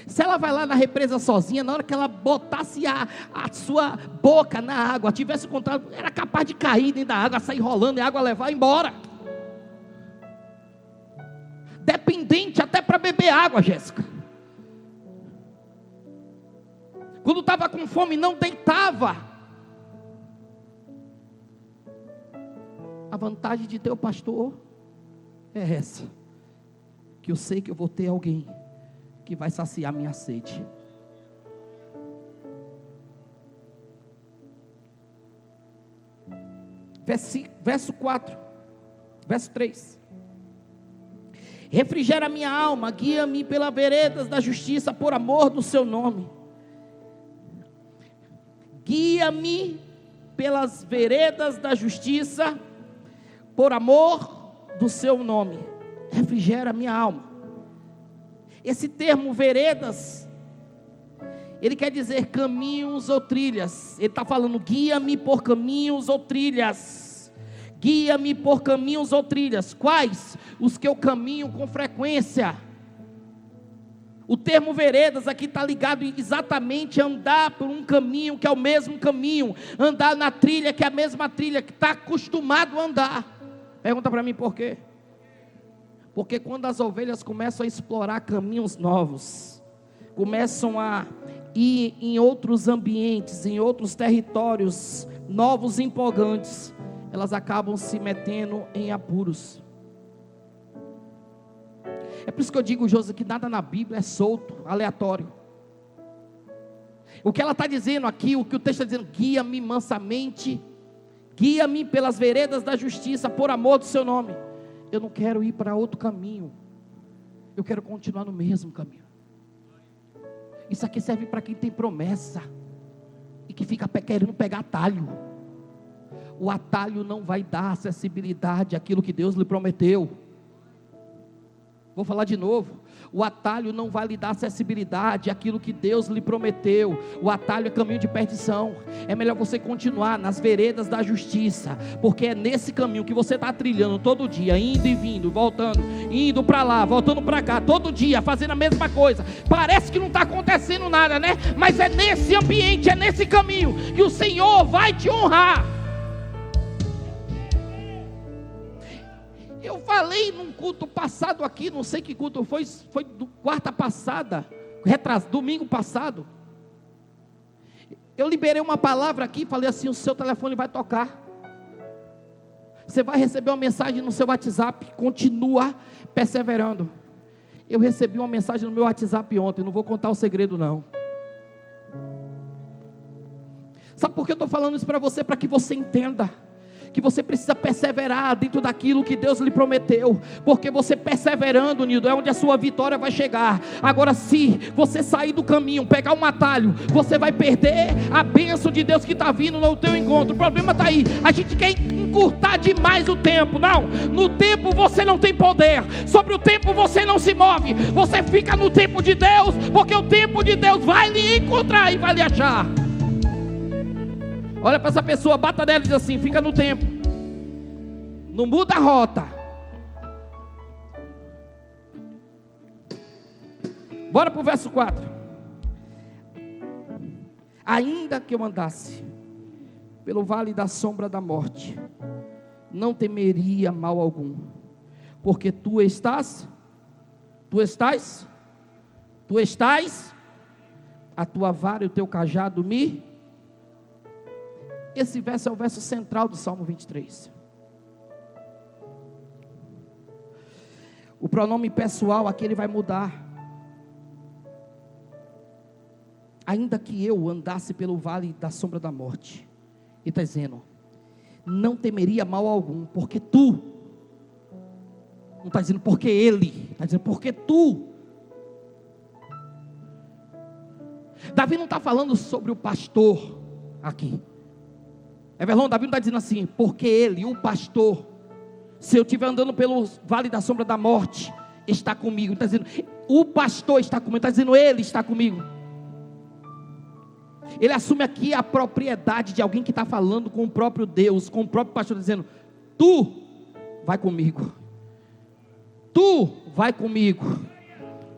Se ela vai lá na represa sozinha, na hora que ela botasse a sua boca na água, tivesse contato, era capaz de cair dentro da água, sair rolando e a água levar embora. Dependente até para beber água, Jéssica. Quando estava com fome, não deitava. A vantagem de ter o pastor é essa, que eu sei que eu vou ter alguém que vai saciar minha sede. Verso 4, verso 3. Refrigera minha alma, guia-me pelas veredas da justiça, por amor do seu nome. Guia-me pelas veredas da justiça, por amor do seu nome. Refrigera minha alma. Esse termo veredas, ele quer dizer caminhos ou trilhas. Ele está falando: guia-me por caminhos ou trilhas. Guia-me por caminhos ou trilhas. Quais? Os que eu caminho com frequência. O termo veredas aqui está ligado exatamente a andar por um caminho que é o mesmo caminho, andar na trilha que é a mesma trilha, que está acostumado a andar. Pergunta para mim por quê? Porque quando as ovelhas começam a explorar caminhos novos, começam a ir em outros ambientes, em outros territórios novos e empolgantes, elas acabam se metendo em apuros. É por isso que eu digo, José, que nada na Bíblia é solto, aleatório. O que ela está dizendo aqui, o que o texto está dizendo: guia-me mansamente, guia-me pelas veredas da justiça, por amor do seu nome. Eu não quero ir para outro caminho, eu quero continuar no mesmo caminho. Isso aqui serve para quem tem promessa e que fica querendo pegar atalho. O atalho não vai dar acessibilidade àquilo que Deus lhe prometeu. Vou falar de novo: o atalho não vai lhe dar acessibilidade àquilo que Deus lhe prometeu. O atalho é caminho de perdição. É melhor você continuar nas veredas da justiça, porque é nesse caminho que você está trilhando todo dia, indo e vindo, voltando, indo para lá, voltando para cá, todo dia, fazendo a mesma coisa. Parece que não está acontecendo nada, né? Mas é nesse ambiente, é nesse caminho que o Senhor vai te honrar. Eu falei num culto passado aqui, não sei que culto foi quarta passada, domingo passado. Eu liberei uma palavra aqui, falei assim: o seu telefone vai tocar. Você vai receber uma mensagem no seu WhatsApp, continua perseverando. Eu recebi uma mensagem no meu WhatsApp ontem, não vou contar o segredo não. Sabe por que eu estou falando isso para você? Para que você entenda que você precisa perseverar dentro daquilo que Deus lhe prometeu, porque você perseverando, Nildo, é onde a sua vitória vai chegar. Agora, se você sair do caminho, pegar um atalho, você vai perder a bênção de Deus que está vindo no teu encontro. O problema está aí, a gente quer encurtar demais o tempo. Não, no tempo você não tem poder, sobre o tempo você não se move, você fica no tempo de Deus, porque o tempo de Deus vai lhe encontrar e vai lhe achar. Olha para essa pessoa, bata nela e diz assim: fica no tempo, não muda a rota. Bora para o verso 4. Ainda que eu andasse pelo vale da sombra da morte, não temeria mal algum, porque tu estás, a tua vara e o teu cajado me... Esse verso é o verso central do Salmo 23. O pronome pessoal aqui ele vai mudar. Ainda que eu andasse pelo vale da sombra da morte, ele está dizendo: não temeria mal algum, porque tu Não está dizendo porque ele, está dizendo porque tu. Davi não está falando sobre o pastor aqui. Everlon, Davi não está dizendo assim, porque ele, o pastor, se eu estiver andando pelo vale da sombra da morte, está comigo. Está dizendo, o pastor está comigo, está dizendo, ele está comigo. Ele assume aqui a propriedade de alguém que está falando com o próprio Deus, com o próprio pastor, dizendo, tu vai comigo. Tu vai comigo.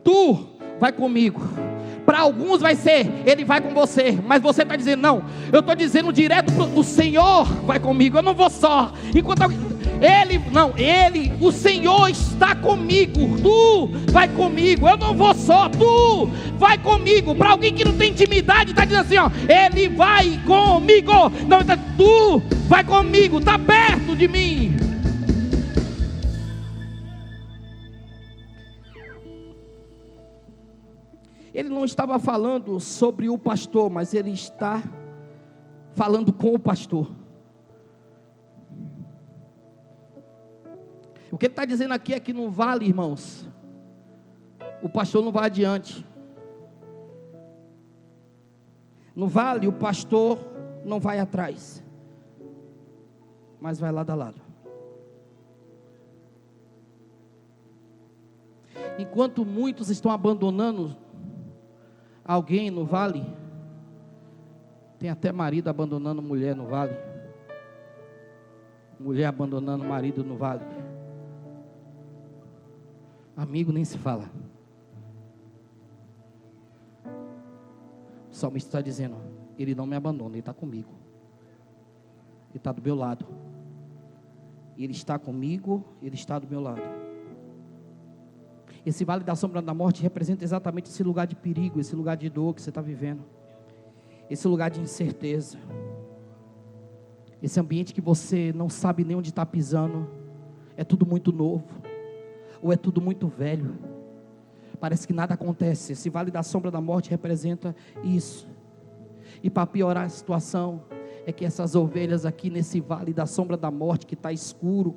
Tu vai comigo. Para alguns vai ser, ele vai com você, mas você está dizendo, não, eu estou dizendo direto, o Senhor vai comigo, eu não vou só, enquanto o Senhor está comigo, tu vai comigo, eu não vou só, tu vai comigo. Para alguém que não tem intimidade, está dizendo assim, ó, ele vai comigo, não, tu vai comigo, está perto de mim. Ele não estava falando sobre o pastor, mas ele está falando com o pastor. O que ele está dizendo aqui é que no vale, irmãos, o pastor não vai adiante. No vale, o pastor não vai atrás, mas vai lado a lado. Enquanto muitos estão abandonando alguém no vale, tem até marido abandonando mulher no vale, mulher abandonando marido no vale, amigo nem se fala. O salmista está dizendo, ele não me abandona, ele está comigo, ele está do meu lado, ele está comigo, ele está do meu lado. Esse vale da sombra da morte representa exatamente esse lugar de perigo, esse lugar de dor que você está vivendo, esse lugar de incerteza, esse ambiente que você não sabe nem onde está pisando, é tudo muito novo, ou é tudo muito velho, parece que nada acontece. Esse vale da sombra da morte representa isso. E para piorar a situação, é que essas ovelhas aqui nesse vale da sombra da morte que está escuro,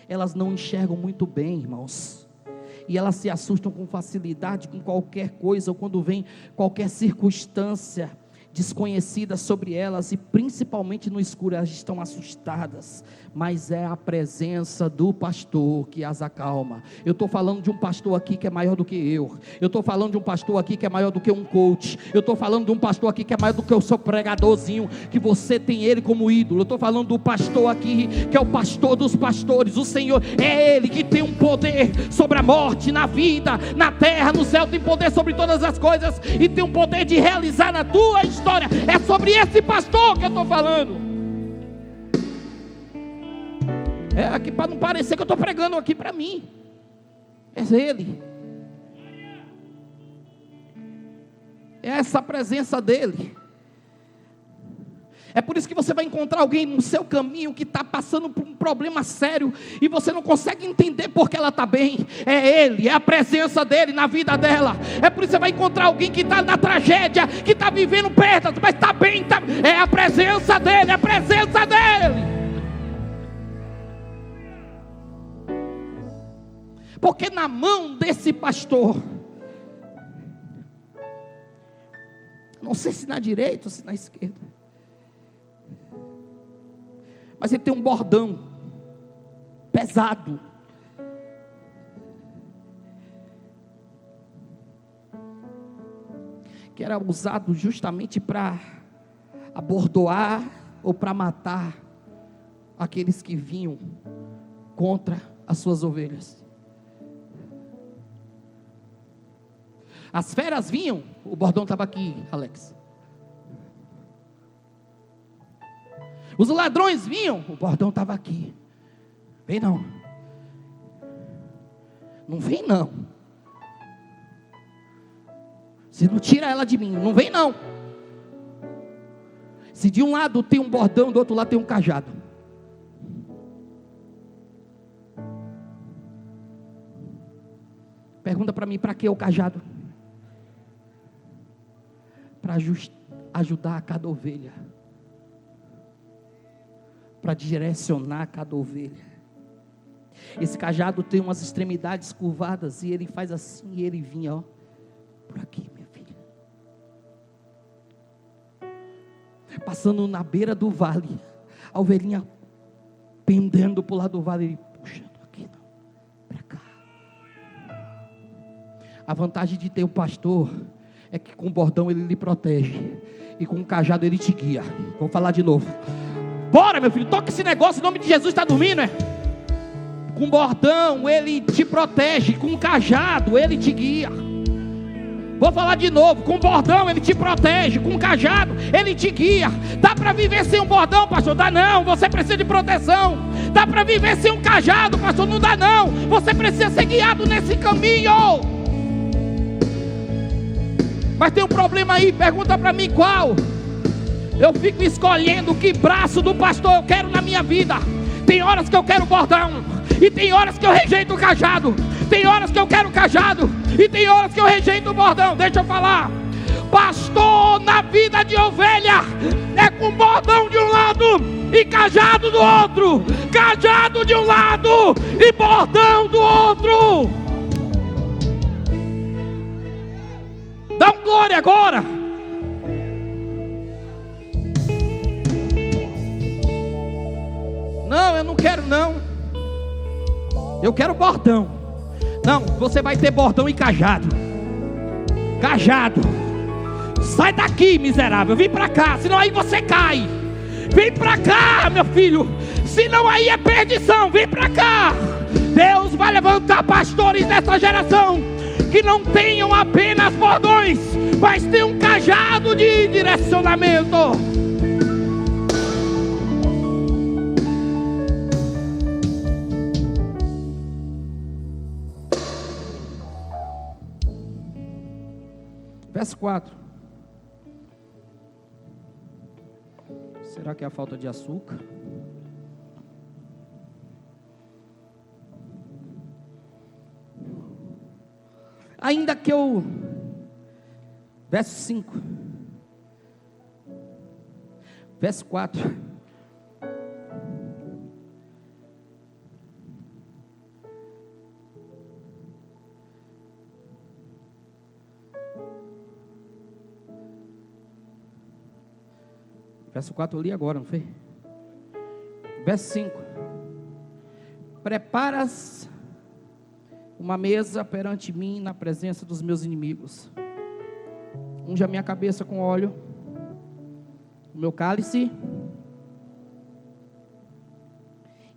elas não enxergam muito bem, irmãos. E elas se assustam com facilidade com qualquer coisa, ou quando vem qualquer circunstância desconhecida sobre elas, e principalmente no escuro, elas estão assustadas, mas é a presença do pastor que as acalma. Eu estou falando de um pastor aqui que é maior do que eu estou falando de um pastor aqui que é maior do que um coach, eu estou falando de um pastor aqui que é maior do que o seu pregadorzinho, que você tem ele como ídolo. Eu estou falando do pastor aqui, que é o pastor dos pastores, o Senhor, é ele que tem um poder sobre a morte, na vida, na terra, no céu, tem poder sobre todas as coisas, e tem um poder de realizar na tua história. É sobre esse pastor que eu estou falando. É aqui para não parecer que eu estou pregando aqui para mim. É ele. É essa presença dele. É por isso que você vai encontrar alguém no seu caminho que está passando por um problema sério, e você não consegue entender porque ela está bem. É ele, é a presença dele na vida dela. É por isso que você vai encontrar alguém que está na tragédia, que está vivendo perdas, mas está bem, é a presença dele, é a presença dele. Porque na mão desse pastor, não sei se na direita ou se na esquerda, mas ele tem um bordão pesado, que era usado justamente para abordoar ou para matar aqueles que vinham contra as suas ovelhas. As feras vinham, o bordão estava aqui, Alex. Os ladrões vinham, o bordão estava aqui. Vem não. Não vem não. Você não tira ela de mim, não vem não. Se de um lado tem um bordão, do outro lado tem um cajado. Pergunta para mim, para que o cajado? Para ajudar cada ovelha, para direcionar cada ovelha. Esse cajado tem umas extremidades curvadas, e ele faz assim, e ele vinha, ó, por aqui, minha filha. Passando na beira do vale, a ovelhinha pendendo para o lado do vale, ele puxando aqui, não, para cá. A vantagem de ter um pastor é que com o bordão ele lhe protege, e com o cajado ele te guia. Vou falar de novo. Bora, meu filho, toca esse negócio, em nome de Jesus. Está dormindo, é? Com o bordão ele te protege, com o cajado ele te guia. Vou falar de novo. Com o bordão ele te protege, com o cajado ele te guia. Dá para viver sem um bordão, pastor? Dá não, você precisa de proteção. Dá para viver sem um cajado, pastor? Não dá não, você precisa ser guiado nesse caminho. Mas tem um problema aí, pergunta para mim qual. Eu fico escolhendo que braço do pastor eu quero na minha vida. Tem horas que eu quero bordão, e tem horas que eu rejeito o cajado. Tem horas que eu quero o cajado, e tem horas que eu rejeito o bordão. Deixa eu falar. Pastor na vida de ovelha é com bordão de um lado e cajado do outro. Cajado de um lado e bordão do outro. Dá um glória agora. Não, eu não quero não. Eu quero bordão. Não, você vai ter bordão e cajado. Cajado. Sai daqui, miserável. Vem pra cá, senão aí você cai. Vem pra cá, meu filho. Senão aí é perdição. Vem pra cá. Deus vai levantar pastores dessa geração que não tenham apenas bordões, mas tenham um cajado de direcionamento. Verso 4. Será que é a falta de açúcar? Ainda que eu... Verso 5. Verso 4. Verso 4 eu li agora, não foi? Verso 5. Preparas uma mesa perante mim na presença dos meus inimigos. Unge a minha cabeça com óleo, o meu cálice.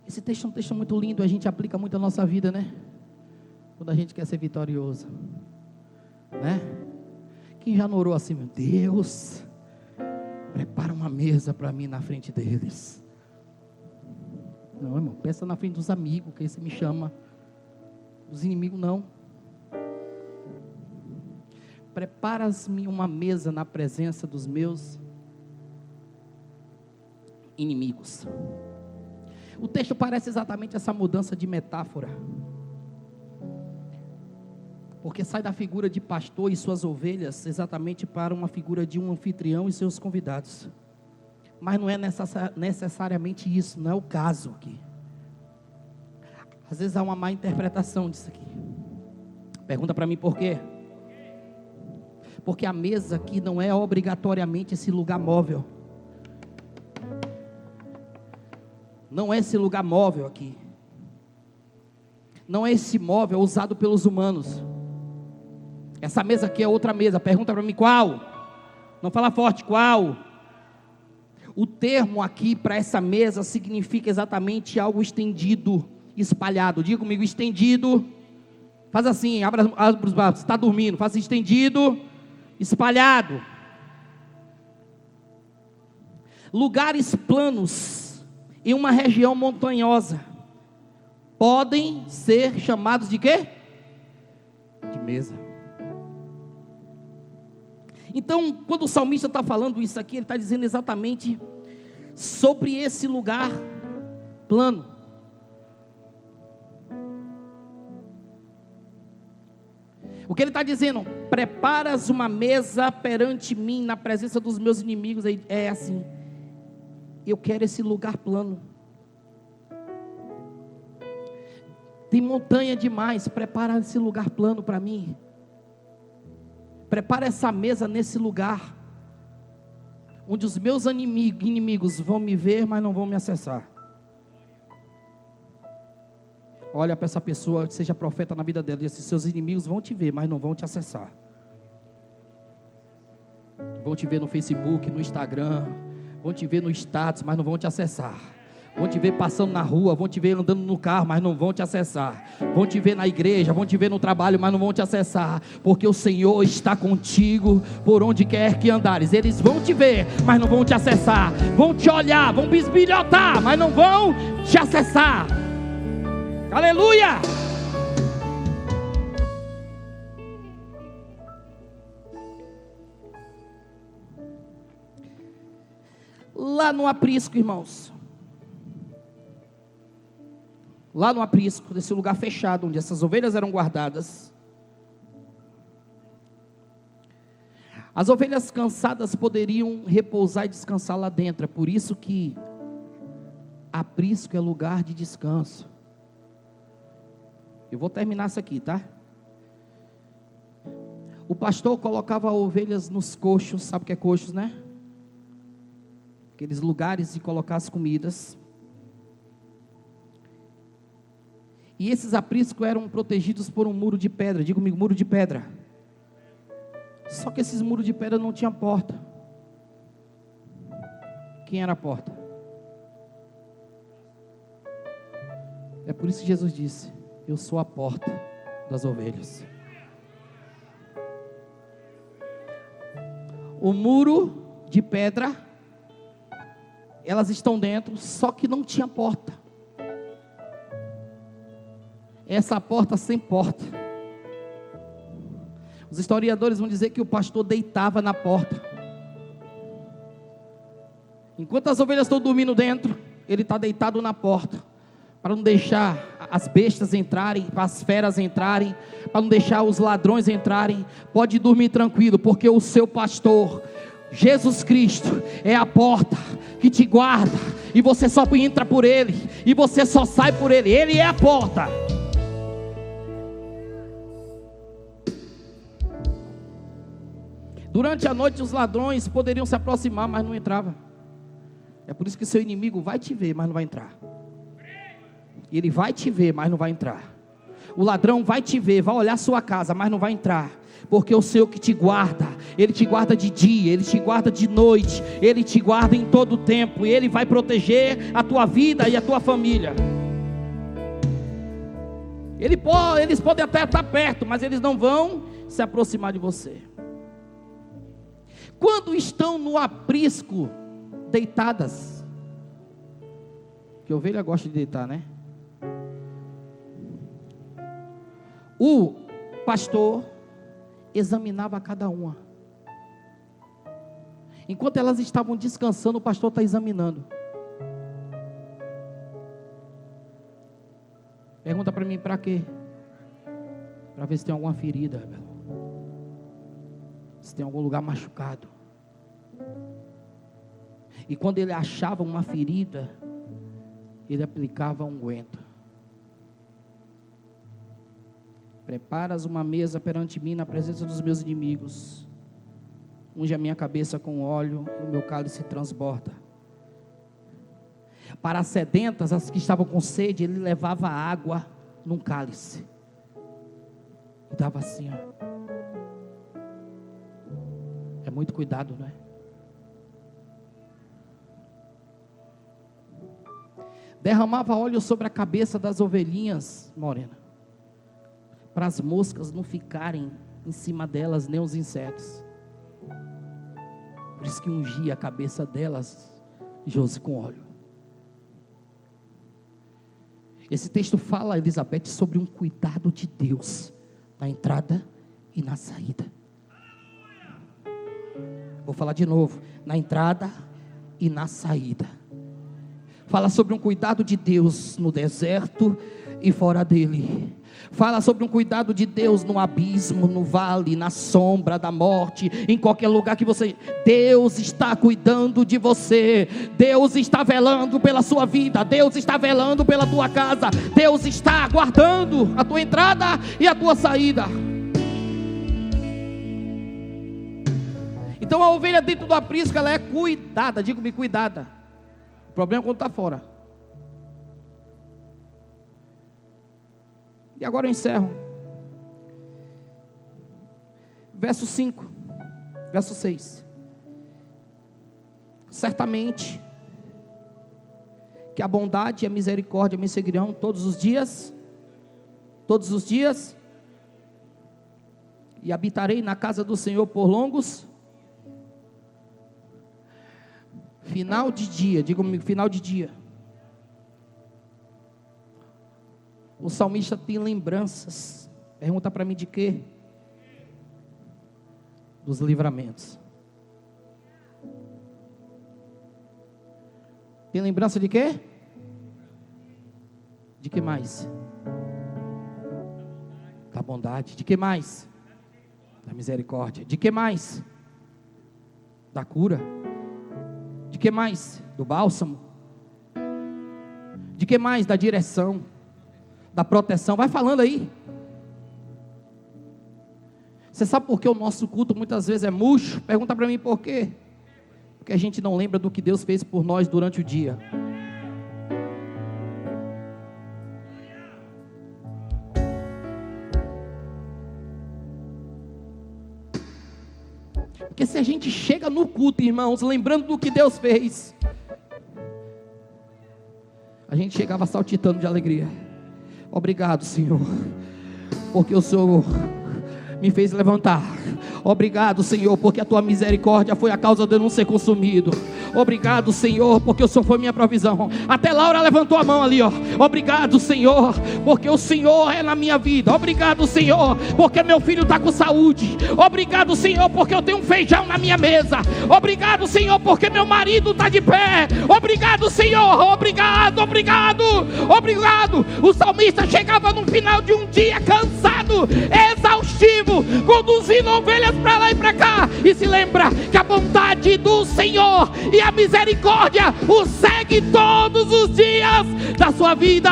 Esse texto é um texto muito lindo, a gente aplica muito na nossa vida, né? Quando a gente quer ser vitorioso, né? Quem já orou assim, meu Deus, prepara uma mesa para mim na frente deles. Não, irmão, peça na frente dos amigos, que aí você me chama. Dos inimigos não. Preparas-me uma mesa na presença dos meus inimigos. O texto parece exatamente essa mudança de metáfora, porque sai da figura de pastor e suas ovelhas exatamente para uma figura de um anfitrião e seus convidados. Mas não é necessariamente isso, não é o caso aqui. Às vezes há uma má interpretação disso aqui. Pergunta para mim por quê? Porque a mesa aqui não é obrigatoriamente esse lugar móvel. Não é esse lugar móvel aqui. Não é esse móvel usado pelos humanos. Essa mesa aqui é outra mesa. Pergunta para mim qual? Não fala forte, qual? O termo aqui para essa mesa significa exatamente algo estendido, espalhado. Diga comigo, estendido. Faz assim, abre os braços. Está dormindo, faz estendido, espalhado. Lugares planos em uma região montanhosa podem ser chamados de quê? De mesa. Então, quando o salmista está falando isso aqui, ele está dizendo exatamente sobre esse lugar plano. O que ele está dizendo? Preparas uma mesa perante mim na presença dos meus inimigos. É assim, eu quero esse lugar plano. Tem montanha demais. Prepara esse lugar plano para mim. Prepara essa mesa nesse lugar, onde os meus inimigos vão me ver, mas não vão me acessar. Olha para essa pessoa, seja profeta na vida dela, e diz assim: seus inimigos vão te ver, mas não vão te acessar. Vão te ver no Facebook, no Instagram, vão te ver no status, mas não vão te acessar. Vão te ver passando na rua, vão te ver andando no carro, mas não vão te acessar. Vão te ver na igreja, vão te ver no trabalho, mas não vão te acessar. Porque o Senhor está contigo por onde quer que andares. Eles vão te ver, mas não vão te acessar. Vão te olhar, vão bisbilhotar, mas não vão te acessar. Aleluia! Lá no aprisco, irmãos. Lá no aprisco, nesse lugar fechado, onde essas ovelhas eram guardadas, as ovelhas cansadas poderiam repousar e descansar lá dentro. É por isso que aprisco é lugar de descanso. Eu vou terminar isso aqui, tá? O pastor colocava ovelhas nos coxos. Sabe o que é coxos, né? Aqueles lugares de colocar as comidas. E esses apriscos eram protegidos por um muro de pedra. Diga comigo, muro de pedra. Só que esses muros de pedra não tinham porta. Quem era a porta? É por isso que Jesus disse: eu sou a porta das ovelhas. O muro de pedra, elas estão dentro, só que não tinha porta. Essa porta sem porta. Os historiadores vão dizer que o pastor deitava na porta. Enquanto as ovelhas estão dormindo dentro, ele está deitado na porta, para não deixar as bestas entrarem, para as feras entrarem, para não deixar os ladrões entrarem. Pode dormir tranquilo, porque o seu pastor, Jesus Cristo, é a porta que te guarda, e você só entra por Ele, e você só sai por Ele. Ele é a porta. Durante a noite os ladrões poderiam se aproximar, mas não entravam. É por isso que seu inimigo vai te ver, mas não vai entrar. Ele vai te ver, mas não vai entrar. O ladrão vai te ver, vai olhar a sua casa, mas não vai entrar. Porque o Senhor que te guarda, Ele te guarda de dia, Ele te guarda de noite, Ele te guarda em todo o tempo, e Ele vai proteger a tua vida e a tua família. Eles podem até estar perto, mas eles não vão se aproximar de você. Quando estão no aprisco, deitadas, que ovelha gosta de deitar, né? O pastor examinava cada uma. Enquanto elas estavam descansando, o pastor está examinando. Pergunta para mim, para quê? Para ver se tem alguma ferida, se tem algum lugar machucado. E quando ele achava uma ferida, ele aplicava unguento. Preparas uma mesa perante mim na presença dos meus inimigos. Unge a minha cabeça com óleo, e o meu cálice transborda. Para as sedentas, as que estavam com sede, ele levava água num cálice. E dava assim, ó. É muito cuidado, não é? Derramava óleo sobre a cabeça das ovelhinhas, morena, para as moscas não ficarem em cima delas, nem os insetos. Por isso que ungia a cabeça delas, Josi, com óleo. Esse texto fala, Elizabeth, sobre um cuidado de Deus na entrada e na saída. Vou falar de novo, na entrada e na saída. Fala sobre um cuidado de Deus no deserto e fora dele. Fala sobre um cuidado de Deus no abismo, no vale, na sombra da morte, em qualquer lugar que você... Deus está cuidando de você. Deus está velando pela sua vida. Deus está velando pela tua casa. Deus está guardando a tua entrada e a tua saída. Então a ovelha dentro do aprisco, ela é cuidada. Digo-me, cuidada. O problema é quando está fora. E agora eu encerro. Verso 5, verso 6. Certamente que a bondade e a misericórdia me seguirão todos os dias, e habitarei na casa do Senhor por longos. Final de dia, diga-me, final de dia. O salmista tem lembranças. Pergunta para mim de quê? Dos livramentos. Tem lembrança de quê? De que mais? Da bondade. De que mais? Da misericórdia. De que mais? Da cura. De que mais? Do bálsamo. De que mais? Da direção, da proteção. Vai falando aí. Você sabe por que o nosso culto muitas vezes é murcho? Pergunta para mim por quê? Porque a gente não lembra do que Deus fez por nós durante o dia. Porque se a gente chega no culto, irmãos, lembrando do que Deus fez, a gente chegava saltitando de alegria. Obrigado, Senhor, porque o Senhor me fez levantar. Obrigado, Senhor, porque a tua misericórdia foi a causa de eu não ser consumido. Obrigado, Senhor, porque o Senhor foi minha provisão. Até Laura levantou a mão ali, ó. Obrigado, Senhor, porque o Senhor é na minha vida. Obrigado, Senhor, porque meu filho está com saúde. Obrigado, Senhor, porque eu tenho um feijão na minha mesa. Obrigado, Senhor, porque meu marido está de pé. Obrigado, Senhor, obrigado, obrigado, obrigado. O salmista chegava no final de um dia cansado, exaustivo, conduzindo ovelhas para lá e para cá, e se lembra que a bondade do Senhor e a misericórdia o segue todos os dias da sua vida.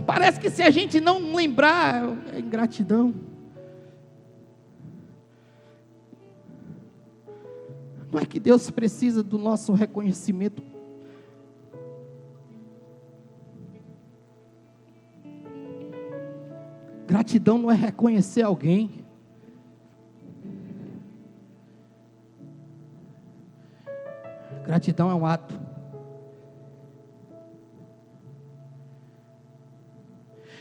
Parece que se a gente não lembrar, é ingratidão. Não é que Deus precisa do nosso reconhecimento. Gratidão não é reconhecer alguém. Gratidão é um ato.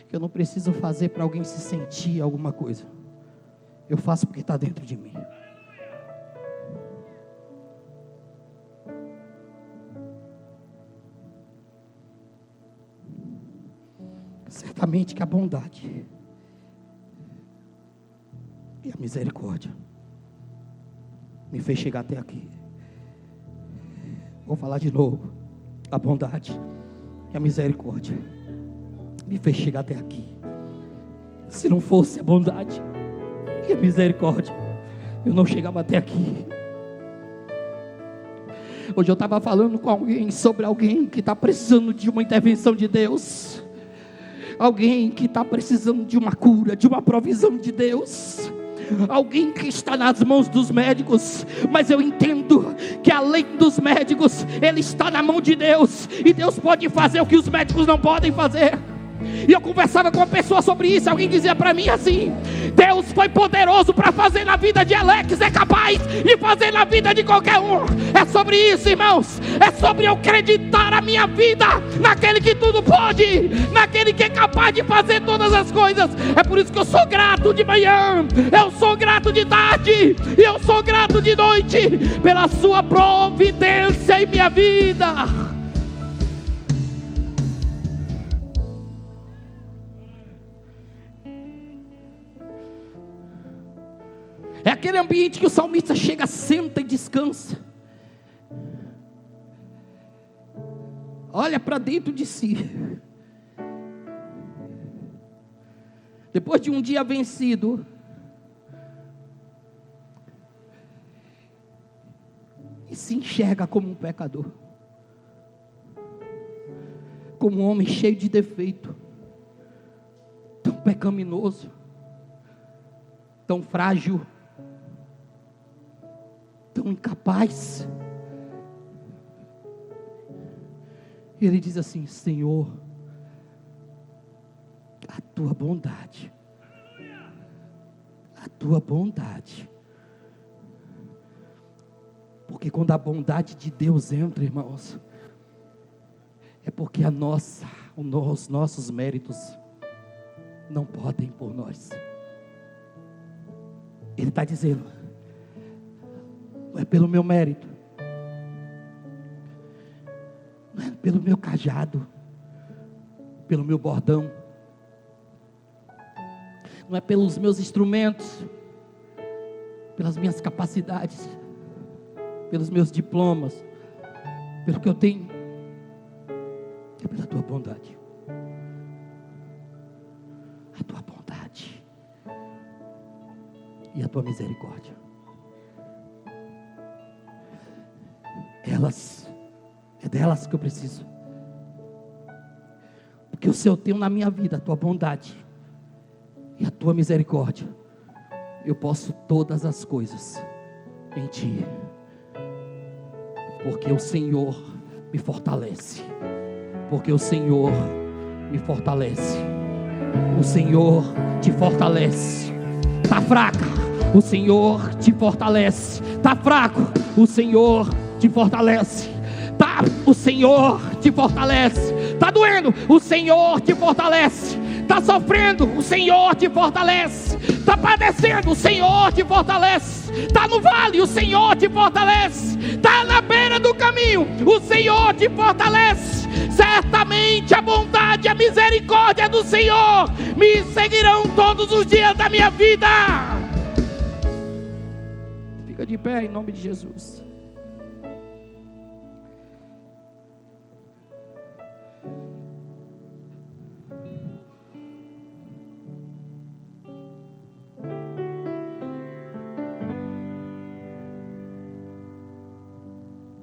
Que eu não preciso fazer para alguém se sentir alguma coisa. Eu faço porque está dentro de mim. Certamente que a bondade e a misericórdia me fez chegar até aqui. Vou falar de novo. A bondade e a misericórdia me fez chegar até aqui. Se não fosse a bondade e a misericórdia, eu não chegava até aqui. Hoje eu estava falando com alguém sobre alguém que está precisando de uma intervenção de Deus. Alguém que está precisando de uma cura, de uma provisão de Deus. Alguém que está nas mãos dos médicos, mas eu entendo que além dos médicos, ele está na mão de Deus, e Deus pode fazer o que os médicos não podem fazer. E eu conversava com uma pessoa sobre isso. Alguém dizia para mim assim: Deus foi poderoso para fazer na vida de Alex, é capaz de fazer na vida de qualquer um. É sobre isso, irmãos. É sobre eu acreditar a minha vida naquele que tudo pode, naquele que é capaz de fazer todas as coisas. É por isso que eu sou grato de manhã, eu sou grato de tarde, e eu sou grato de noite pela sua providência em minha vida. É aquele ambiente que o salmista chega, senta e descansa. olha para dentro de si. Depois de um dia vencido, e se enxerga como um pecador, como um homem cheio de defeito, tão pecaminoso, tão frágil, tão incapaz. E ele diz assim: Senhor, a tua bondade, a tua bondade. Porque quando a bondade de Deus entra, irmãos, é porque os nossos méritos não podem por nós. Ele está dizendo: não é pelo meu mérito, não é pelo meu cajado, pelo meu bordão, não é pelos meus instrumentos, pelas minhas capacidades, pelos meus diplomas, pelo que eu tenho, é pela tua bondade. A tua bondade e a tua misericórdia. É delas que eu preciso. Porque se eu tenho na minha vida a tua bondade e a tua misericórdia, eu posso todas as coisas em ti. Porque o Senhor me fortalece. Porque o Senhor me fortalece. O Senhor te fortalece. Está fraca, o Senhor te fortalece. Está fraco, o Senhor te fortalece. O Senhor te fortalece. Está doendo, o Senhor te fortalece. Está sofrendo, o Senhor te fortalece. Está padecendo, o Senhor te fortalece. Está no vale, o Senhor te fortalece. Está na beira do caminho, o Senhor te fortalece. Certamente a bondade e a misericórdia do Senhor me seguirão todos os dias da minha vida. Fica de pé em nome de Jesus.